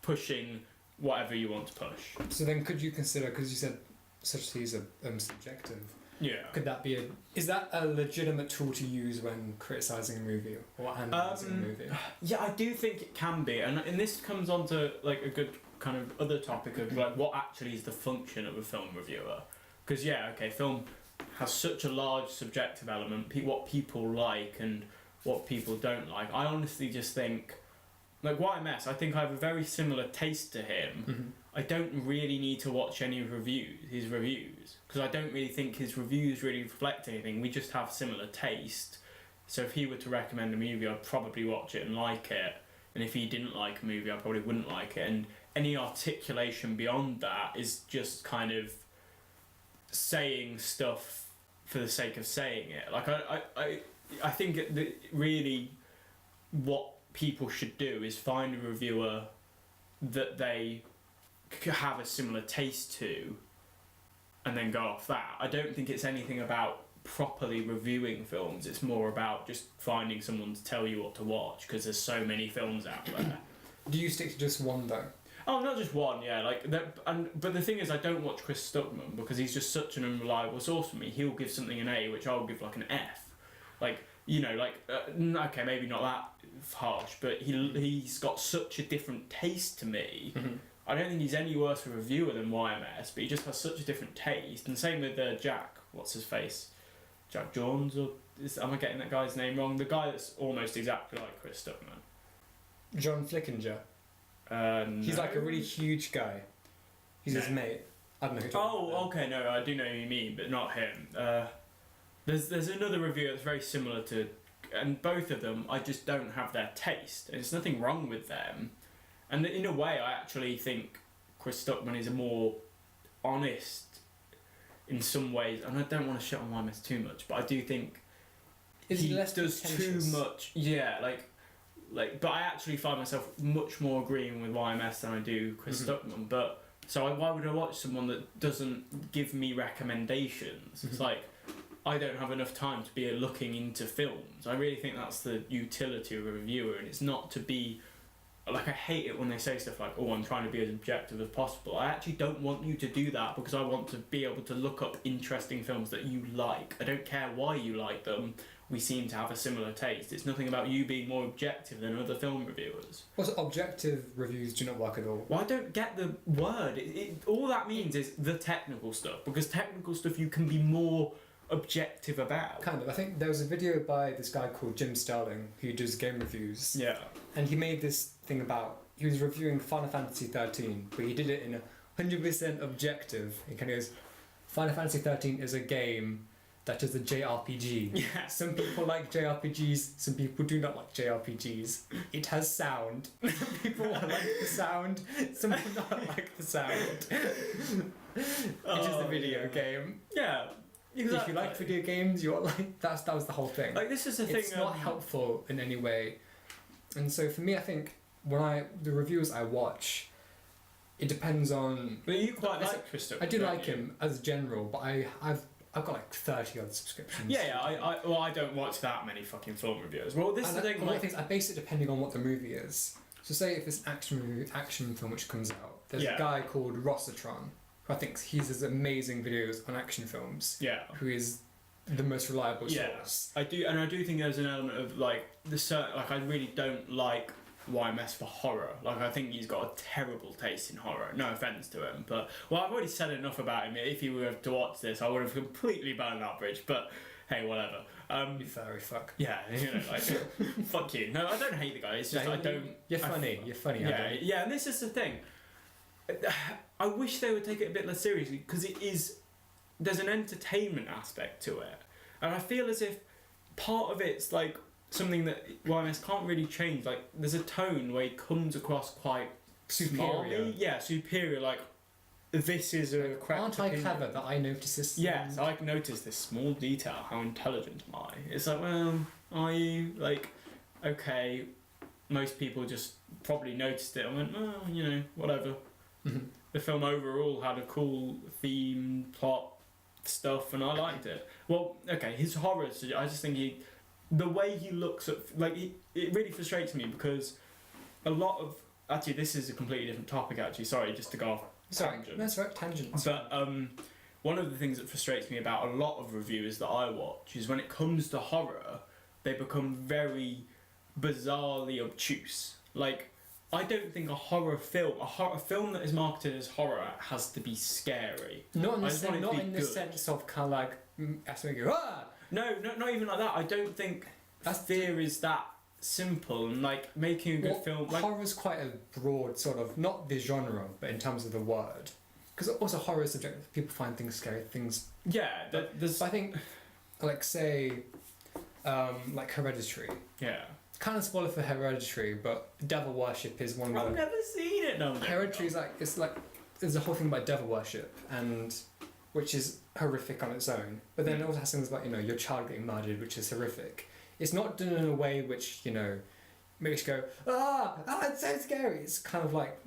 pushing whatever you want to push. So then could you consider, because you said subtlety is subjective, Yeah. could that be is that a legitimate tool to use when criticising a movie or analysing a movie? Yeah, I do think it can be, and this comes on to like a good kind of other topic of like what actually is the function of a film reviewer. Because film has such a large subjective element, what people like and what people don't like. I honestly just think like YMS, I think I have a very similar taste to him. Mm-hmm. I don't really need to watch any his reviews, because I don't really think his reviews really reflect anything. We just have similar taste. So if he were to recommend a movie, I'd probably watch it and like it. And if he didn't like a movie, I probably wouldn't like it. And any articulation beyond that is just kind of saying stuff for the sake of saying it. Like I think really what people should do is find a reviewer that they have a similar taste to, and then go off that. I don't think it's anything about properly reviewing films. It's more about just finding someone to tell you what to watch, because there's so many films out there. Do you stick to just one though? Oh, not just one, yeah. Like that, but the thing is, I don't watch Chris Stuckman because he's just such an unreliable source for me. He'll give something an A, which I'll give like an F. Like, you know, like okay, maybe not that harsh, but he's got such a different taste to me. Mm-hmm. I don't think he's any worse a reviewer than YMS, but he just has such a different taste. And same with Jack. What's his face? Jack Jones, or am I getting that guy's name wrong? The guy that's almost exactly like Chris Stuckman. John Flickinger. No. He's like a really huge guy. He's his mate. I don't know who you're talking about. Okay, no, I do know who you mean, but not him. There's another reviewer that's very similar to, and both of them, I just don't have their taste. There's nothing wrong with them, and in a way, I actually think Chris Stuckman is a more honest in some ways, and I don't want to shit on YMS too much, but I do think he less does too pretentious? much. Yeah, like, but I actually find myself much more agreeing with YMS than I do Chris Stuckman. But so why would I watch someone that doesn't give me recommendations? It's like I don't have enough time to be looking into films. I really think that's the utility of a reviewer, and it's not to be like, I hate it when they say stuff like, oh, I'm trying to be as objective as possible. I actually don't want you to do that, because I want to be able to look up interesting films that you like. I don't care why you like them. We seem to have a similar taste. It's nothing about you being more objective than other film reviewers. Also, objective reviews do not work at all. Well, I don't get the word. All that means is the technical stuff, because technical stuff you can be more objective about. Kind of. I think there was a video by this guy called Jim Starling who does game reviews. Yeah. And he made this thing about, he was reviewing Final Fantasy 13, but he did it in a 100% objective. He kind of goes, Final Fantasy 13 is a game that is a JRPG. Yeah. Some people like JRPGs, some people do not like JRPGs. It has sound. Some people like the sound, some will not like the sound. It is a video game. Yeah. Exactly. If you like video games, you're like, that was the whole thing. Like, this is the thing. It's not helpful in any way. And so for me, I think the reviews I watch, it depends on. But you quite like Chris Stuckman. I do like him as general, but I've got like 30 odd subscriptions. Yeah. I don't watch that many fucking film reviews. Well, this is the thing. One of the things, I base it depending on what the movie is. So say if it's action film which comes out, there's a guy called Rossitron, who I think he's his amazing videos on action films. Yeah. Who is the most reliable source. I do think there's an element of like I really don't like YMS for horror. Like, I think he's got a terrible taste in horror. No offense to him, but I've already said enough about him. If he were to watch this, I would have completely burned that bridge. But hey, whatever. You furry fuck. Yeah, you know, like fuck you. No, I don't hate the guy. It's just I don't. You're funny. You're funny. Yeah. And this is the thing. I wish they would take it a bit less seriously, because there's an entertainment aspect to it, and I feel as if part of it's like something that YMS can't really change. Like, there's a tone where he comes across quite superior. Smartly. Yeah, superior. Like, this is a correct Aren't I opinion. clever that I notice this? Yes, I noticed this small detail. How intelligent am I? It's like, well, are you? Like, okay, most people just probably noticed it and went, oh, you know, whatever. Mm-hmm. The film overall had a cool theme, plot, stuff, and I liked it. Well, okay, his horrors, I just think the way he looks at, like, it really frustrates me, because a lot of, actually, this is a completely different topic, actually, sorry, just to go off tangent. That's right, tangents. But one of the things that frustrates me about a lot of reviewers that I watch is when it comes to horror, they become very bizarrely obtuse. Like, I don't think a film that is marketed as horror has to be scary. Not in the sense of kind of like, that's when you go, ah! No, not even like that. I don't think fear is that simple and like making a good Well, film. Like, horror's quite a broad sort of, not the genre, but in terms of the word. Because also horror is subjective. People find things scary, things. yeah, there's But I think, like say, like Hereditary. yeah. Kind of spoiler for Hereditary, but devil worship is one of I've the. never seen it. No, Hereditary is like there's a whole thing about devil worship and which is horrific on its own. But then it also has things like your child getting murdered, which is horrific. It's not done in a way which makes you go it's so scary. It's kind of like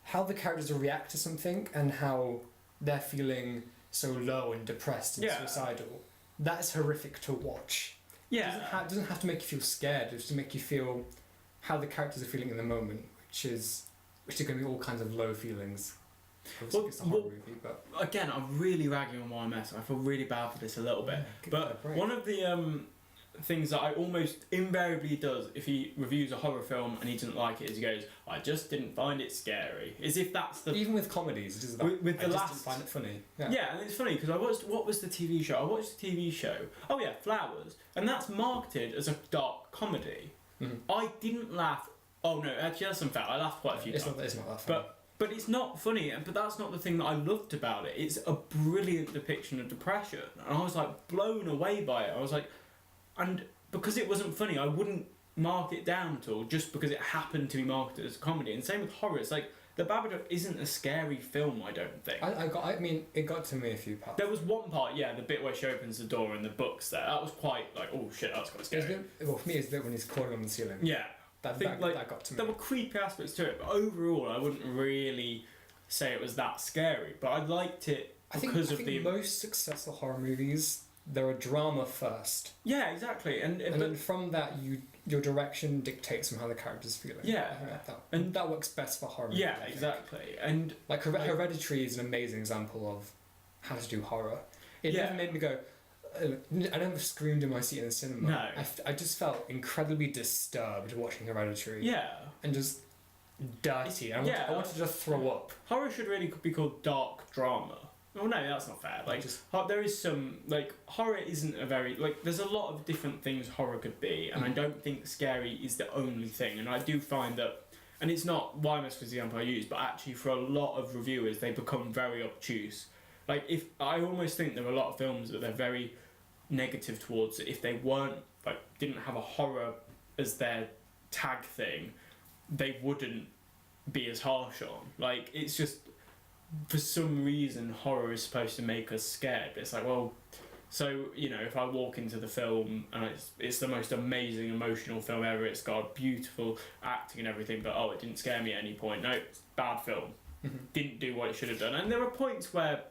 how the characters react to something and how they're feeling so low and depressed and suicidal. That is horrific to watch. Yeah. It doesn't have to make you feel scared. It's to make you feel how the characters are feeling in the moment, which is going to be all kinds of low feelings. Obviously, it's a horror movie, but Again, I'm really ragging on YMS. I feel really bad for this a little bit. give But it a break. one of the things that I almost invariably does if he reviews a horror film and he doesn't like it is he goes, I just didn't find it scary. As if that's the... Even with comedies, it is that. With the I just last... didn't find it funny. Yeah, and it's funny because I watched... What was the TV show? I watched the TV show. Oh yeah, Flowers. And that's marketed as a dark comedy. Mm-hmm. I didn't laugh... Oh no, actually that's unfair. I laughed quite a few times. It's not that funny. But it's not funny, but that's not the thing that I loved about it. It's a brilliant depiction of depression. And I was like blown away by it. I was like... And because it wasn't funny, I wouldn't mark it down at all just because it happened to be marketed as a comedy. And same with horror. It's like The Babadook isn't a scary film, I don't think. I mean, it got to me a few parts. There was one part, yeah, the bit where she opens the door and the book's there. That was quite like, oh shit, that's quite scary. Well, for me, it's the bit when he's crawling on the ceiling. Yeah. That think, like, that got to me. There were creepy aspects to it, but overall, I wouldn't really say it was that scary. But I liked it because I think most successful horror movies, they're a drama first. Yeah, exactly. And then from that, your direction dictates on how the character's feeling. Yeah. And that works best for horror movies. Yeah, exactly. And like Hereditary is an amazing example of how to do horror. It never made me go... I never screamed in my seat in the cinema. No. I just felt incredibly disturbed watching Hereditary. Yeah. And just dirty. I wanted to just throw up. Horror should really be called dark drama. Oh no, that's not fair. Like, there is some, like, horror isn't a very, like, there's a lot of different things horror could be, and I don't think scary is the only thing. And I do find that, and it's not YMS for the example I use, but actually for a lot of reviewers, they become very obtuse. Like, if I almost think there are a lot of films that they're very negative towards it. If they weren't, like, didn't have a horror as their tag thing, they wouldn't be as harsh on. Like, it's just, for some reason, horror is supposed to make us scared. It's like, well, so, if I walk into the film and it's the most amazing emotional film ever, it's got beautiful acting and everything, but it didn't scare me at any point. No, it's a bad film. Didn't do what it should have done. And there are points where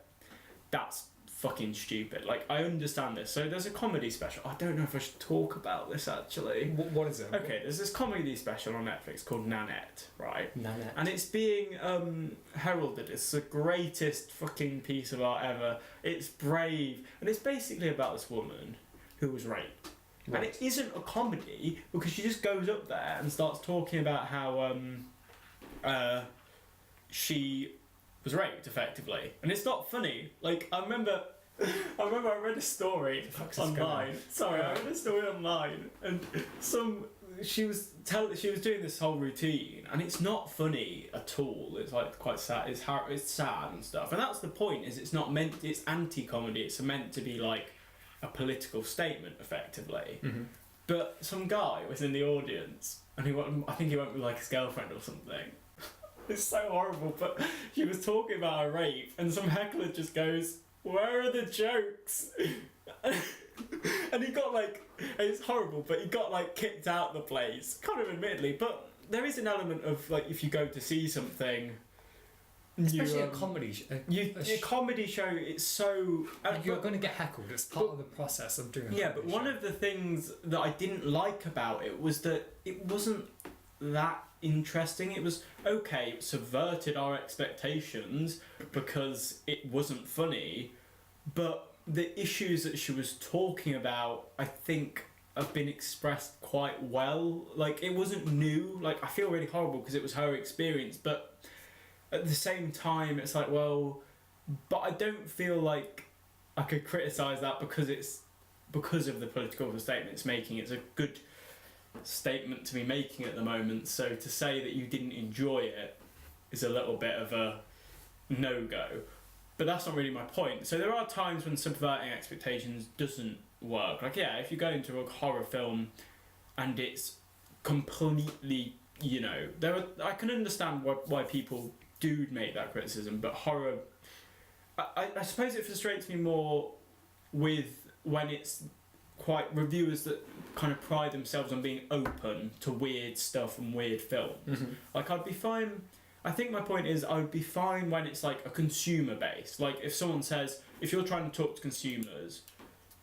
that's fucking stupid. Like, I understand this. So there's a comedy special. I don't know if I should talk about this, actually. What is it? Okay, there's this comedy special on Netflix called Nanette, right? Nanette. And it's being heralded. It's the greatest fucking piece of art ever. It's brave. And it's basically about this woman who was raped. Right. And it isn't a comedy because she just goes up there and starts talking about how she was raped, effectively. And it's not funny. Like, I remember I read a story online. I read a story online, and she was doing this whole routine, and it's not funny at all. It's like quite sad. It's sad and stuff. And that's the point. Is it's not meant. It's anti-comedy. It's meant to be like a political statement, effectively. Mm-hmm. But some guy was in the audience, and I think he went with like his girlfriend or something. It's so horrible, but she was talking about a rape, and some heckler just goes, "Where are the jokes?" And he got it's horrible, but he got kicked out of the place, kind of admittedly. But there is an element of if you go to see something, especially a comedy show. A comedy show, it's so you're going to get heckled. It's part of the process of doing. But one of the things that I didn't like about it was that it wasn't that interesting. It was okay, it subverted our expectations because it wasn't funny, but the issues that she was talking about, I think, have been expressed quite well. It wasn't new. I feel really horrible because it was her experience, but at the same time it's but I don't feel like I could criticise that because of the political statement it's making. It's a good statement to be making at the moment. So to say that you didn't enjoy it is a little bit of a no-go. But that's not really my point. So there are times when subverting expectations doesn't work. Like, yeah, if you go into a horror film and it's completely, you know, I can understand why people do make that criticism, but horror, I suppose it frustrates me more with when it's quite reviewers that kind of pride themselves on being open to weird stuff and weird films. Mm-hmm. Like, I'd be fine. I think my point is I would be fine when it's like a consumer base. Like, if someone says, if you're trying to talk to consumers,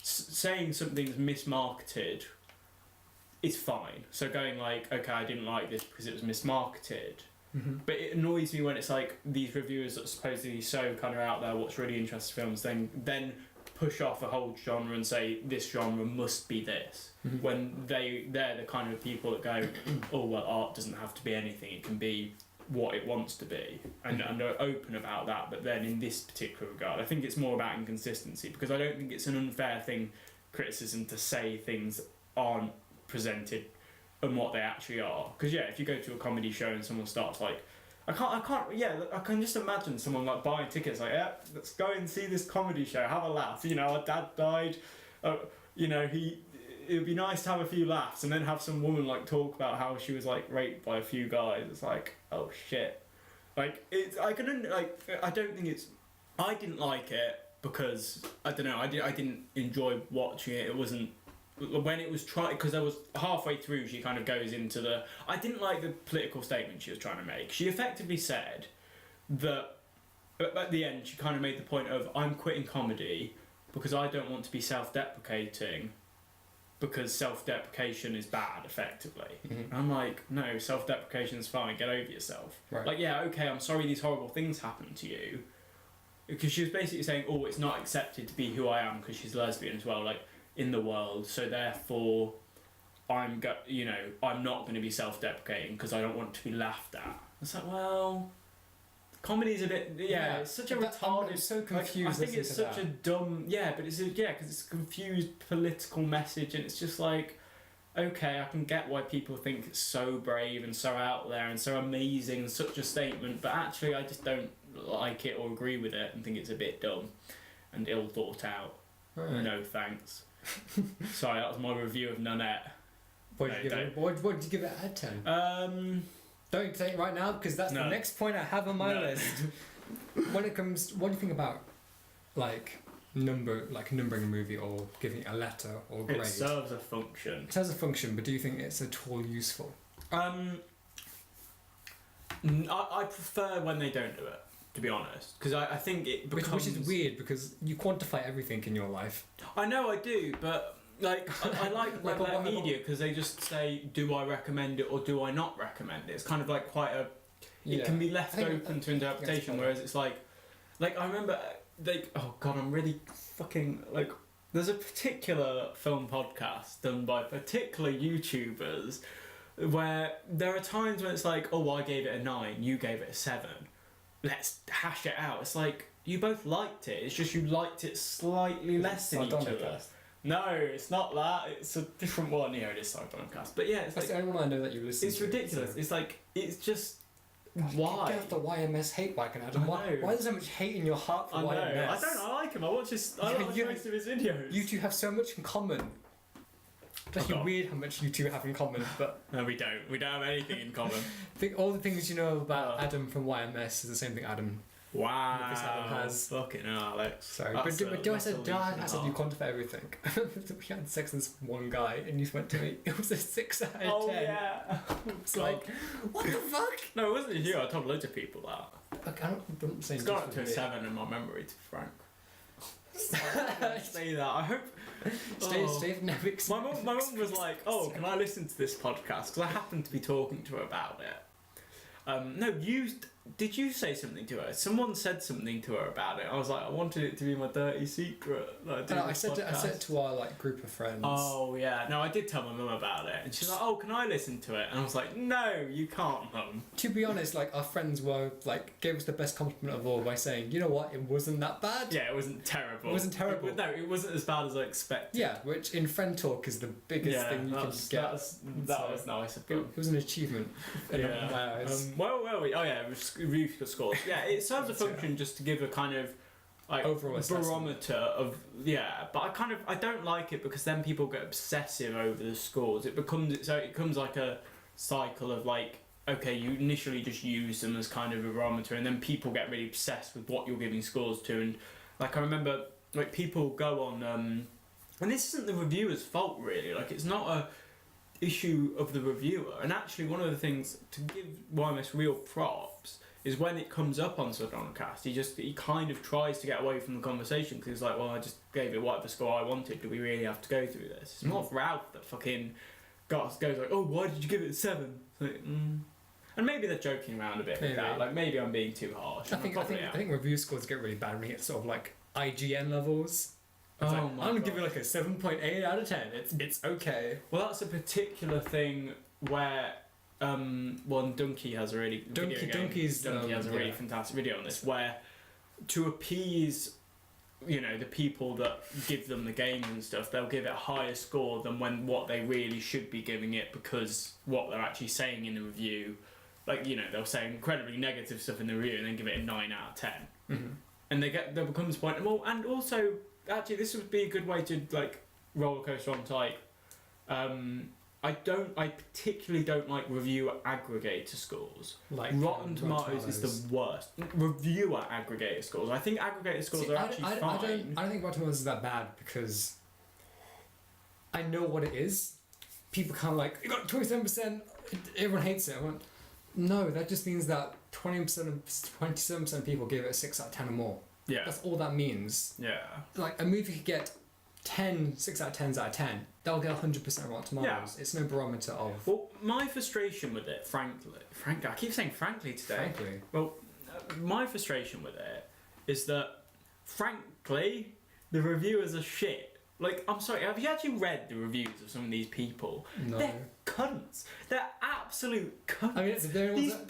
saying something's mismarketed is fine. So going like, okay, I didn't like this because it was mismarketed. Mm-hmm. But it annoys me when it's like these reviewers that are supposedly so kind of out there, what's really interesting films, then push off a whole genre and say this genre must be this. Mm-hmm. When they're the kind of people that go, oh well, art doesn't have to be anything, it can be what it wants to be, and they're open about that. But then in this particular regard, I think it's more about inconsistency, because I don't think it's an unfair criticism to say things aren't presented and what they actually are. Because yeah, if you go to a comedy show and someone starts like, I can just imagine someone like buying tickets like, yeah, let's go and see this comedy show, have a laugh, you know, our dad died, you know, it would be nice to have a few laughs, and then have some woman like talk about how she was like raped by a few guys. It's like, oh shit. Like, I didn't like it because I don't know, I didn't enjoy watching it. It wasn't when it was because I was halfway through, she kind of goes into I didn't like the political statement she was trying to make. She effectively said that at the end she kind of made the point of, I'm quitting comedy because I don't want to be self-deprecating, because self-deprecation is bad, effectively. Mm-hmm. And I'm like, no, self-deprecation is fine, get over yourself. Right. Like, yeah, okay, I'm sorry these horrible things happened to you. Because she was basically saying, oh, it's not accepted to be who I am, because she's lesbian as well, like, in the world, so therefore I'm not going to be self-deprecating because I don't want to be laughed at. It's like, well, comedy's a bit, it's such a retarded. I'm so confused. I think it's such a dumb, but it's because it's a confused political message, and it's just like, okay, I can get why people think it's so brave and so out there and so amazing, such a statement, but actually I just don't like it or agree with it and think it's a bit dumb and ill thought out. Right. No thanks. Sorry, that was my review of Nanette. What did you give it out of 10? Don't say it right now, because that's the next point I have on my list. When it comes, what do you think about numbering a movie or giving it a letter or grade? It serves a function. It has a function, but do you think it's at all useful? I prefer when they don't do it, to be honest, because I think it becomes... Which is weird, because you quantify everything in your life. I know I do, but I like media, because they just say, do I recommend it or do I not recommend it? It's kind of like quite a... It can be left open to interpretation, whereas it's like I remember, oh god, I'm really fucking, there's a particular film podcast done by particular YouTubers where there are times when it's like, oh, I gave it a 9, you gave it a 7. Let's hash it out. It's like, you both liked it, it's just you liked it slightly less than each other. No, it's not that, it's a different one. Yeah, it is Sardonicast. But yeah, it's that's the only one I know that you listen to. It's ridiculous. So. It's like, it's just, why? Get off the YMS hate wagon, Adam. Why is there so much hate in your heart for YMS? I like him. I watch most of his videos. You two have so much in common. It's actually weird how much you two have in common, but... No, we don't. We don't have anything in common. I think all the things you know about Adam from YMS is the same thing Adam... Wow. Adam has. Fucking hell, Alex. Sorry, but I said you quantify everything. We had sex with this one guy, and you went to me, it was a 6 out of 10. Oh, yeah. It's like, what the fuck? No, it wasn't you. I told loads of people that. Like, I don't say it's gone up to a 7 in my memory, to be frank. Say that. I hope. Steve never. My mum was like, "Oh, can I listen to this podcast?" Because I happened to be talking to her about it. No, did you say something to her? Someone said something to her about it. I was like, I wanted it to be my dirty secret. Like, I said it to our like group of friends. Oh yeah, no, I did tell my mum about it, and she's like, "Oh, can I listen to it?" And I was like, "No, you can't, mum." To be honest, like our friends were like gave us the best compliment of all by saying, "You know what? It wasn't that bad." Yeah, it wasn't terrible. It wasn't terrible. No, it wasn't as bad as I expected. Yeah, which in friend talk is the biggest thing you can get. That was nice of them. It was an achievement. In my eyes. Where were we? Oh yeah, review scores. Yeah, it serves a function just to give a kind of like overall barometer of but I don't like it because then people get obsessive over the scores. It becomes like a cycle of like, okay, you initially just use them as kind of a barometer, and then people get really obsessed with what you're giving scores to. And like I remember, like people go on, and this isn't the reviewer's fault really. Like it's not a issue of the reviewer. And actually, one of the things to give YMS real props is when it comes up on Sardonicast, he kind of tries to get away from the conversation because he's like, well, I just gave it whatever score I wanted. Do we really have to go through this? It's more Ralph that fucking goes like, oh, why did you give it a 7? Like, And maybe they're joking around a bit with that. Like maybe I'm being too harsh. I think review scores get really bad when you get sort of like IGN levels. It's I'm gonna give it like a 7.8 out of 10. It's okay. Well, that's a particular thing where Donkey has a really Donkey has a really fantastic video on this, where to appease the people that give them the game and stuff, they'll give it a higher score than what they really should be giving it, because what they're actually saying in the review, like they'll say incredibly negative stuff in the review and then give it a 9 out of 10. And there becomes a point, and also actually this would be a good way to like roller coaster on type. I particularly don't like reviewer aggregator scores. Like Rotten Tomatoes is the worst. Reviewer aggregator scores. I think aggregator scores are actually fine. I don't think Rotten Tomatoes is that bad because I know what it is. People kind of like, you got 27%, everyone hates it. I went, no, that just means that 27% of people give it a 6 out of 10 or more. Yeah. That's all that means. Yeah. Like a movie could get 6 out of 10s out of 10. They'll get 100% Rotten Tomatoes. Yeah. It's no barometer of... Well, my frustration with it, frankly, I keep saying frankly today. Frankly. Well, my frustration with it is that, frankly, the reviewers are shit. Like, I'm sorry, have you actually read the reviews of some of these people? No. They're cunts. They're absolute cunts. I mean,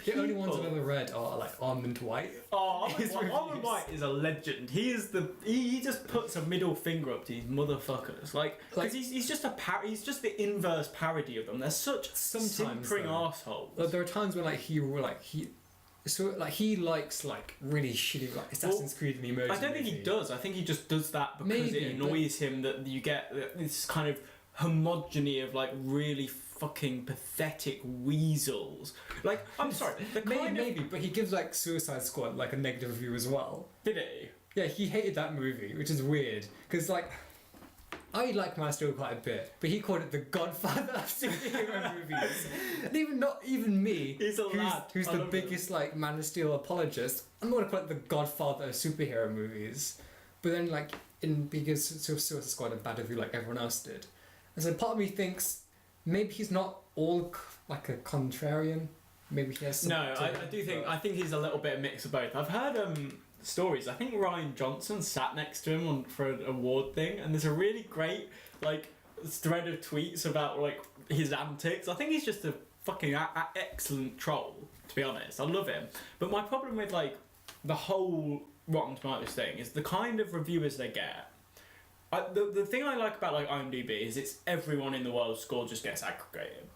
the only ones I've ever read are like Armand White. Oh, Armand White is a legend. He just puts a middle finger up to these motherfuckers. Like, because he's just he's just the inverse parody of them. They're such simpering assholes. There are times when he likes like really shitty like Assassin's Creed and the emoji. I don't think he does. I think he just does that because it annoys him that you get this kind of homogeny of like really fucking pathetic weasels. Like, I'm sorry, maybe, but he gives like Suicide Squad like a negative review as well. Did he? Yeah, he hated that movie, which is weird because like. I like Man of Steel quite a bit, but he called it the Godfather of superhero movies. And not even me, who's the biggest like Man of Steel apologist, I'm not gonna call it the Godfather of superhero movies. But then because Suicide Squad had a bad review like everyone else did, and so part of me thinks maybe he's not all like a contrarian. Maybe he has some. No, I think he's a little bit of mix of both. I've heard stories. I think Ryan Johnson sat next to him for an award thing, and there's a really great like thread of tweets about like his antics. I think he's just a fucking excellent troll, to be honest. I love him. But my problem with like the whole Rotten Tomatoes thing is the kind of reviewers they get. The thing I like about like IMDb is it's everyone in the world's score just gets aggregated.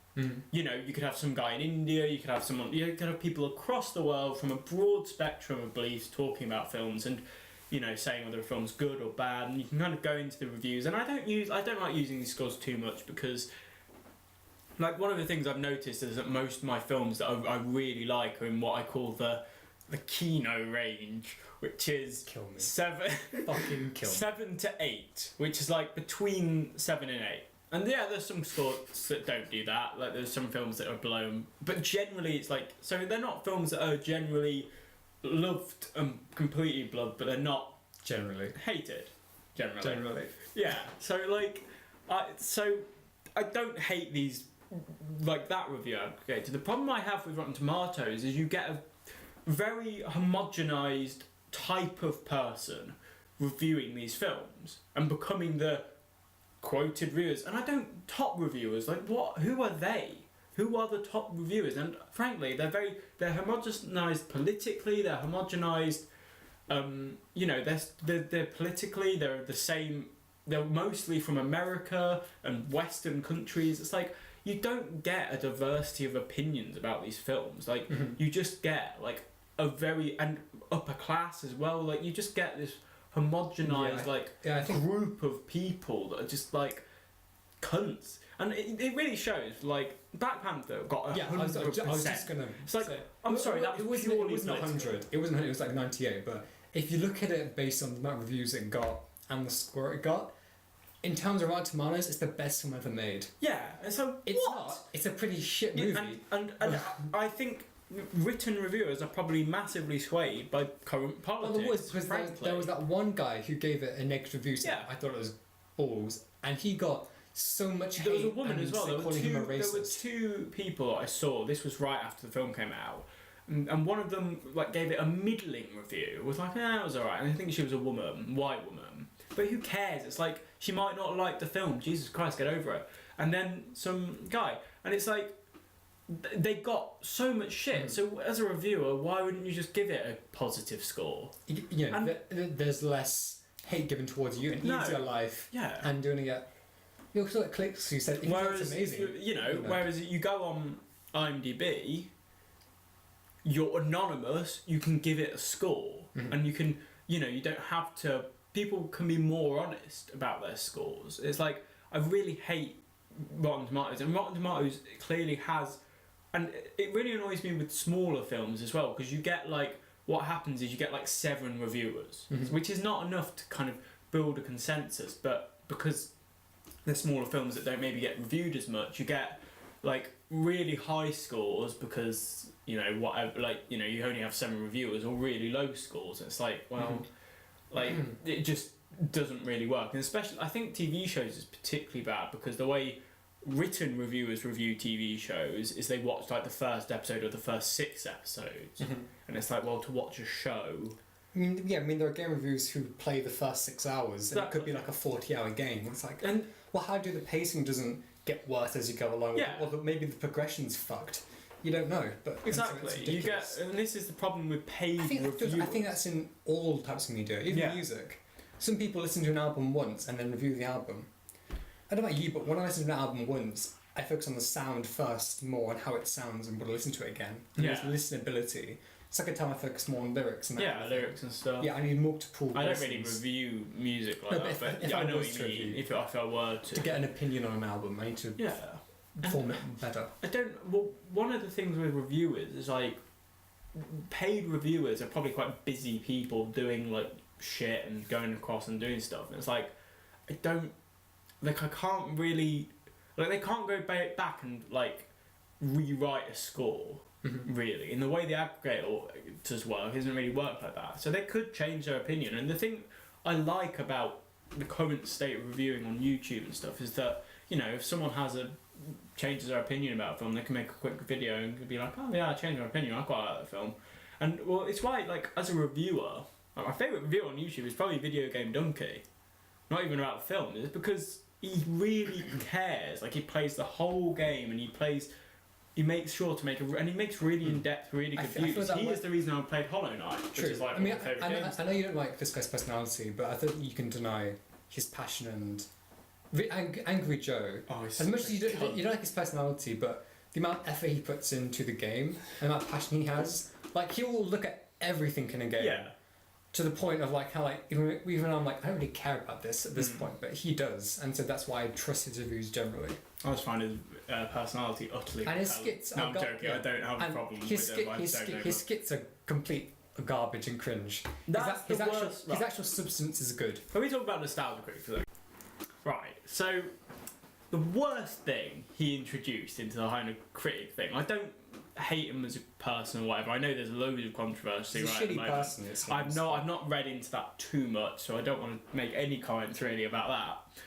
You could have some guy in India, you could have people across the world from a broad spectrum of beliefs talking about films and, saying whether a film's good or bad, and you can kind of go into the reviews. And I don't like using these scores too much because, like, one of the things I've noticed is that most of my films that I really like are in what I call the Kino range, which is 7 to 8, which is like between 7 and 8. And yeah, there's some scores that don't do that. Like there's some films that are blown, but generally it's like, so they're not films that are generally loved and completely beloved, but they're not generally hated. Generally. Yeah. So like, I don't hate these like that review aggregator. The problem I have with Rotten Tomatoes is you get very homogenized type of person reviewing these films and becoming the quoted reviewers. And I don't top reviewers, like what? Who are they? Who are the top reviewers? And frankly, they're homogenized politically. They're homogenized. You know, they're politically. They're the same. They're mostly from America and Western countries. It's like you don't get a diversity of opinions about these films. Like you just get like a very and upper class as well. Like you just get this homogenized I think group of people that are just like cunts, and it really shows. Like Black Panther got 100%. I was just gonna. It's like say, I'm sorry, that was it purely wasn't 100. It wasn't. It was like 98. But if you look at it based on the amount of reviews it got and the score it got, in terms of Rotten Tomatoes, it's the best film ever made. Yeah, and so It's what? not. It's a pretty shit movie. And I think written reviewers are probably massively swayed by current politics. Well, there was that one guy who gave it a negative review. Saying, Yeah. I thought it was balls, and he got so much hate. There was a woman and as well. There calling him a racist. were two people I saw. This was right after the film came out, and one of them like gave it a middling review. Was like, it was alright. And I think she was a woman, white woman. But who cares? It's like she might not like the film. Jesus Christ, get over it. And then some guy, and it's like they got so much shit. So as a reviewer, why wouldn't you just give it a positive score? You know, there's less hate given towards you, an easier life, Yeah. and doing it. You also like clicks who said, Whereas, that's amazing. Whereas you go on IMDb, you're anonymous, you can give it a score, and you can, you don't have to. People can be more honest about their scores. It's like I really hate Rotten Tomatoes, and Rotten Tomatoes clearly has, and it really annoys me with smaller films as well, because you get like what happens is you get like 7 reviewers, which is not enough to kind of build a consensus, but because they're smaller films that don't maybe get reviewed as much, you get like really high scores because you only have 7 reviewers, or really low scores. It's like, well, it just doesn't really work. And especially I think TV shows is particularly bad because the way written reviewers review TV shows is they watch like the first episode or the first 6 episodes, and it's like, well, to watch a show. I mean, there are game reviewers who play the first 6 hours, and it could be like a 40-hour game. It's like, how do the pacing doesn't get worse as you go along? Yeah. Or maybe the progression's fucked. You don't know, but exactly. So you get, and this is the problem with paid reviewers. I think that's in all types of media, even music. Some people listen to an album once and then review the album. I don't know about you, but when I listen to an album once, I focus on the sound first, more on how it sounds, and would listen to it again. And there's listenability. Second time I focus more on lyrics and that. Lyrics and stuff. Yeah, I need multiple. I don't really review music like that, but I know what you mean. If I were to get an opinion on an album, I need to form it better. One of the things with reviewers is like paid reviewers are probably quite busy people doing like shit and going across and doing stuff. And it's like I can't really they can't go back and like rewrite a score. Really, in the way the aggregator does work, it doesn't really work like that. So they could change their opinion. And the thing I like about the current state of reviewing on YouTube and stuff is that if someone changes their opinion about a film, they can make a quick video and be like, oh yeah, I changed my opinion, I quite like that film. And well, it's why like as a reviewer, my favourite reviewer on YouTube is probably Video Game Donkey. Not even about the film, it's because he really cares. Like he plays the whole game and he makes sure to make and he makes really in-depth, really good views. He is the reason I played Hollow Knight, which is like one of my favourite games. I know you don't like this guy's personality, but I think you can deny his passion and Angry Joe. As much as you don't like his personality, but the amount of effort he puts into the game and the amount of passion he has, like he will look at everything in a game. Yeah. To the point of like how like even I'm like I don't really care about this at this point, but he does, and so that's why I trust his reviews generally. I just find his personality utterly. And his skits. No, I'm joking. I don't have a problem with it. His skits are complete garbage and cringe. His actual substance is good. Can we talk about nostalgia quickly? Right. So the worst thing he introduced into the kind of critic thing. I don't hate him as a person or whatever. I know there's loads of controversy He's right a at the shitty moment. person, it seems. I've not read into that too much, so I don't want to make any comments really about that.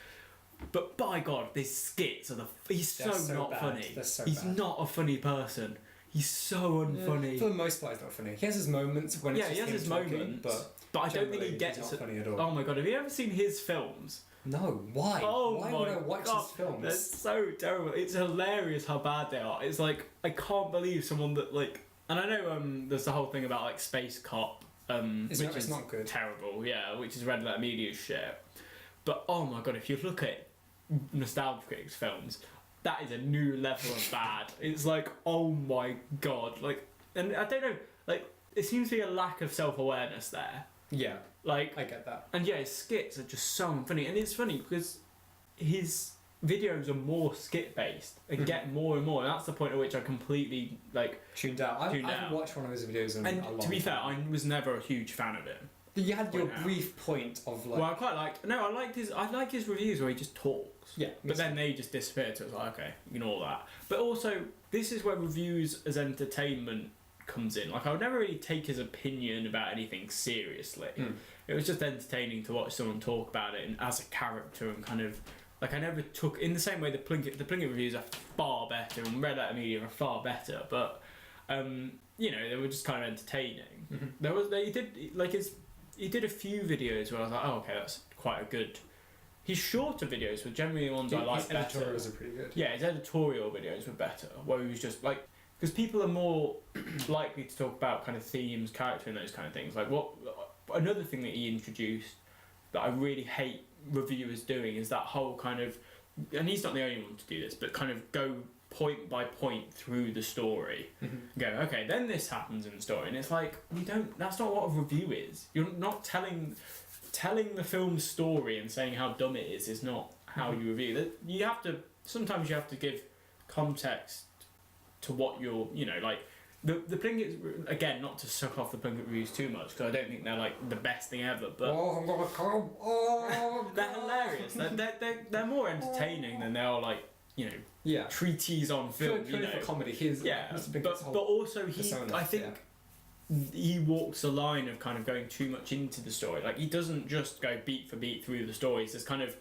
But by God, these skits are he's so not bad. funny. They're so He's bad. not a funny person. He's so unfunny. For the most part, he's not funny. He has his moments when it's Yeah, he just has him his talking, moments, but I don't think he gets he's it. not funny at all. Oh my god, have you ever seen his films? No, why? Oh why my would I watch god, his films? they're so terrible. It's hilarious how bad they are. It's like, I can't believe someone that like, and I know there's the whole thing about like Space Cop, It's which is not good. terrible, yeah, which is Red Letter Media shit. But oh my god, if you look at Nostalgia Critics films, that is a new level of bad. It's like, oh my god, like, and I don't know, like, it seems to be a lack of self-awareness there. Yeah, Like, I get that. and yeah, his skits are just so unfunny, and it's funny because his videos are more skit based and get more and more, and that's the point at which I completely like Tuned out. I haven't watched one of his videos in a long and to be fair, time. I was never a huge fan of him. You had your Point out. brief point of like. Well, I quite liked. No, I like his reviews where he just talks. Yeah, But then they just disappeared, so it's like, okay, ignore that. But also, this is where reviews as entertainment comes in. Like, I would never really take his opinion about anything seriously. It was just entertaining to watch someone talk about it and as a character and kind of. Like, I never took. In the same way, the Plinkett reviews are far better and Red Letter Media are far better, but, you know, they were just kind of entertaining. He did a few videos where I was like, oh, okay, that's quite a good. His shorter videos were generally the ones I like his better. editorials are pretty good. Yeah, his editorial videos were better, where he was just like, because people are more likely to talk about kind of themes, character, and those kind of things. Like another thing that he introduced that I really hate reviewers doing is that whole kind of, and he's not the only one to do this, but kind of go point by point through the story. Go, okay, then this happens in the story, and it's like, that's not what a review is. You're not telling the film's story and saying how dumb it is not how you review it. Sometimes you have to give context to what you're, like the Plinkett, again, not to suck off the Plinkett reviews too much, because I don't think they're like the best thing ever, but I'm gonna come. Oh, they're hilarious. They're more entertaining than they are like, yeah. treaties on film. Purely for comedy. But also I think he walks a line of kind of going too much into the story. Like, he doesn't just go beat for beat through the stories. There's kind of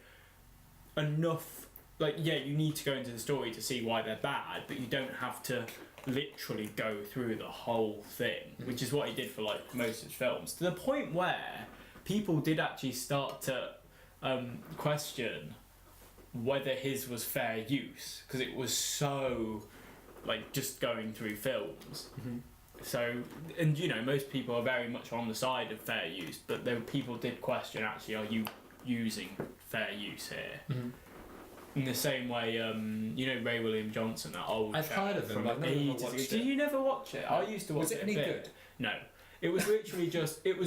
enough. Like, yeah, you need to go into the story to see why they're bad, but you don't have to literally go through the whole thing, which is what he did for like most of his films. To the point where people did actually start to question whether his was fair use, because it was so like just going through films. So, and most people are very much on the side of fair use, but people did question, actually, are you using fair use here? In the same way, Ray William Johnson, that old I've heard of him, but I've never watched it. Did you never watch it? I used to watch it. Was it any good? No. It was literally it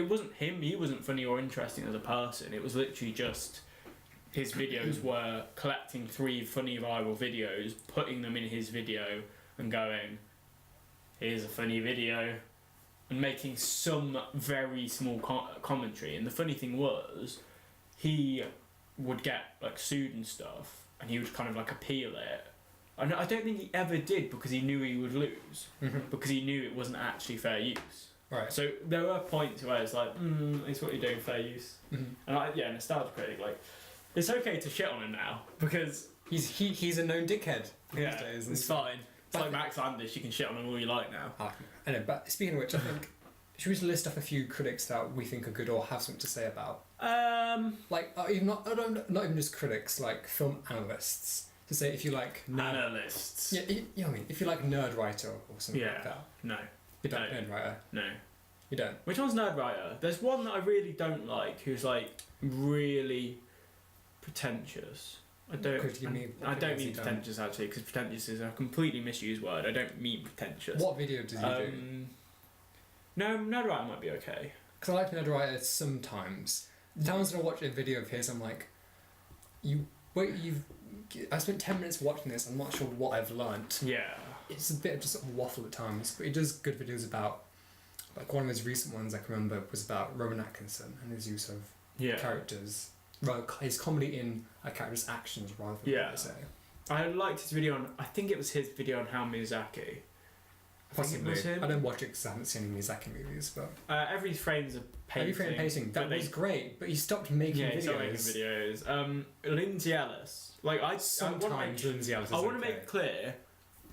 wasn't him, he wasn't funny or interesting as a person. It was literally just his videos were collecting 3 funny viral videos, putting them in his video and going, here's a funny video, and making some very small commentary. And the funny thing was, he would get like sued and stuff, and he would kind of like appeal it. And I don't think he ever did, because he knew he would lose, because he knew it wasn't actually fair use. Right. So there were points where it's like, it's what you're doing, fair use. And Nostalgia Critic, like, it's okay to shit on him now, because he's a known dickhead these days. It's fine. It's like Max Landis, you can shit on him all you like now. I know, but speaking of which, I think should we just list off a few critics that we think are good or have something to say about? Like, even not even just critics, like film analysts. To say if you like analysts. Yeah, I mean, if you like Nerdwriter or something like that. No. You don't Nerdwriter? No. You don't? Which one's Nerdwriter? There's one that I really don't like, who's like really pretentious. I don't mean pretentious, actually, because pretentious is a completely misused word. I don't mean pretentious. What video did you do? No, Nerdwriter might be okay. Because I like Nerdwriter sometimes. The times when I watch a video of his, I'm like, I spent 10 minutes watching this, I'm not sure what I've learnt. Yeah. It's a bit of just sort of waffle at times, but he does good videos about, like one of his recent ones I can remember was about Rowan Atkinson and his use of characters, his comedy in a character's actions rather than what they say. I liked his video on, I think it was his video on Hayao Miyazaki. Possibly. It was him. I don't watch it because I haven't seen any Miyazaki movies, but... Every Frame's a Painting. Every Frame Painting, that was great, but he stopped making videos. He stopped making videos. Lindsay Ellis. Like, Sometimes Lindsay Ellis is I want to make clear,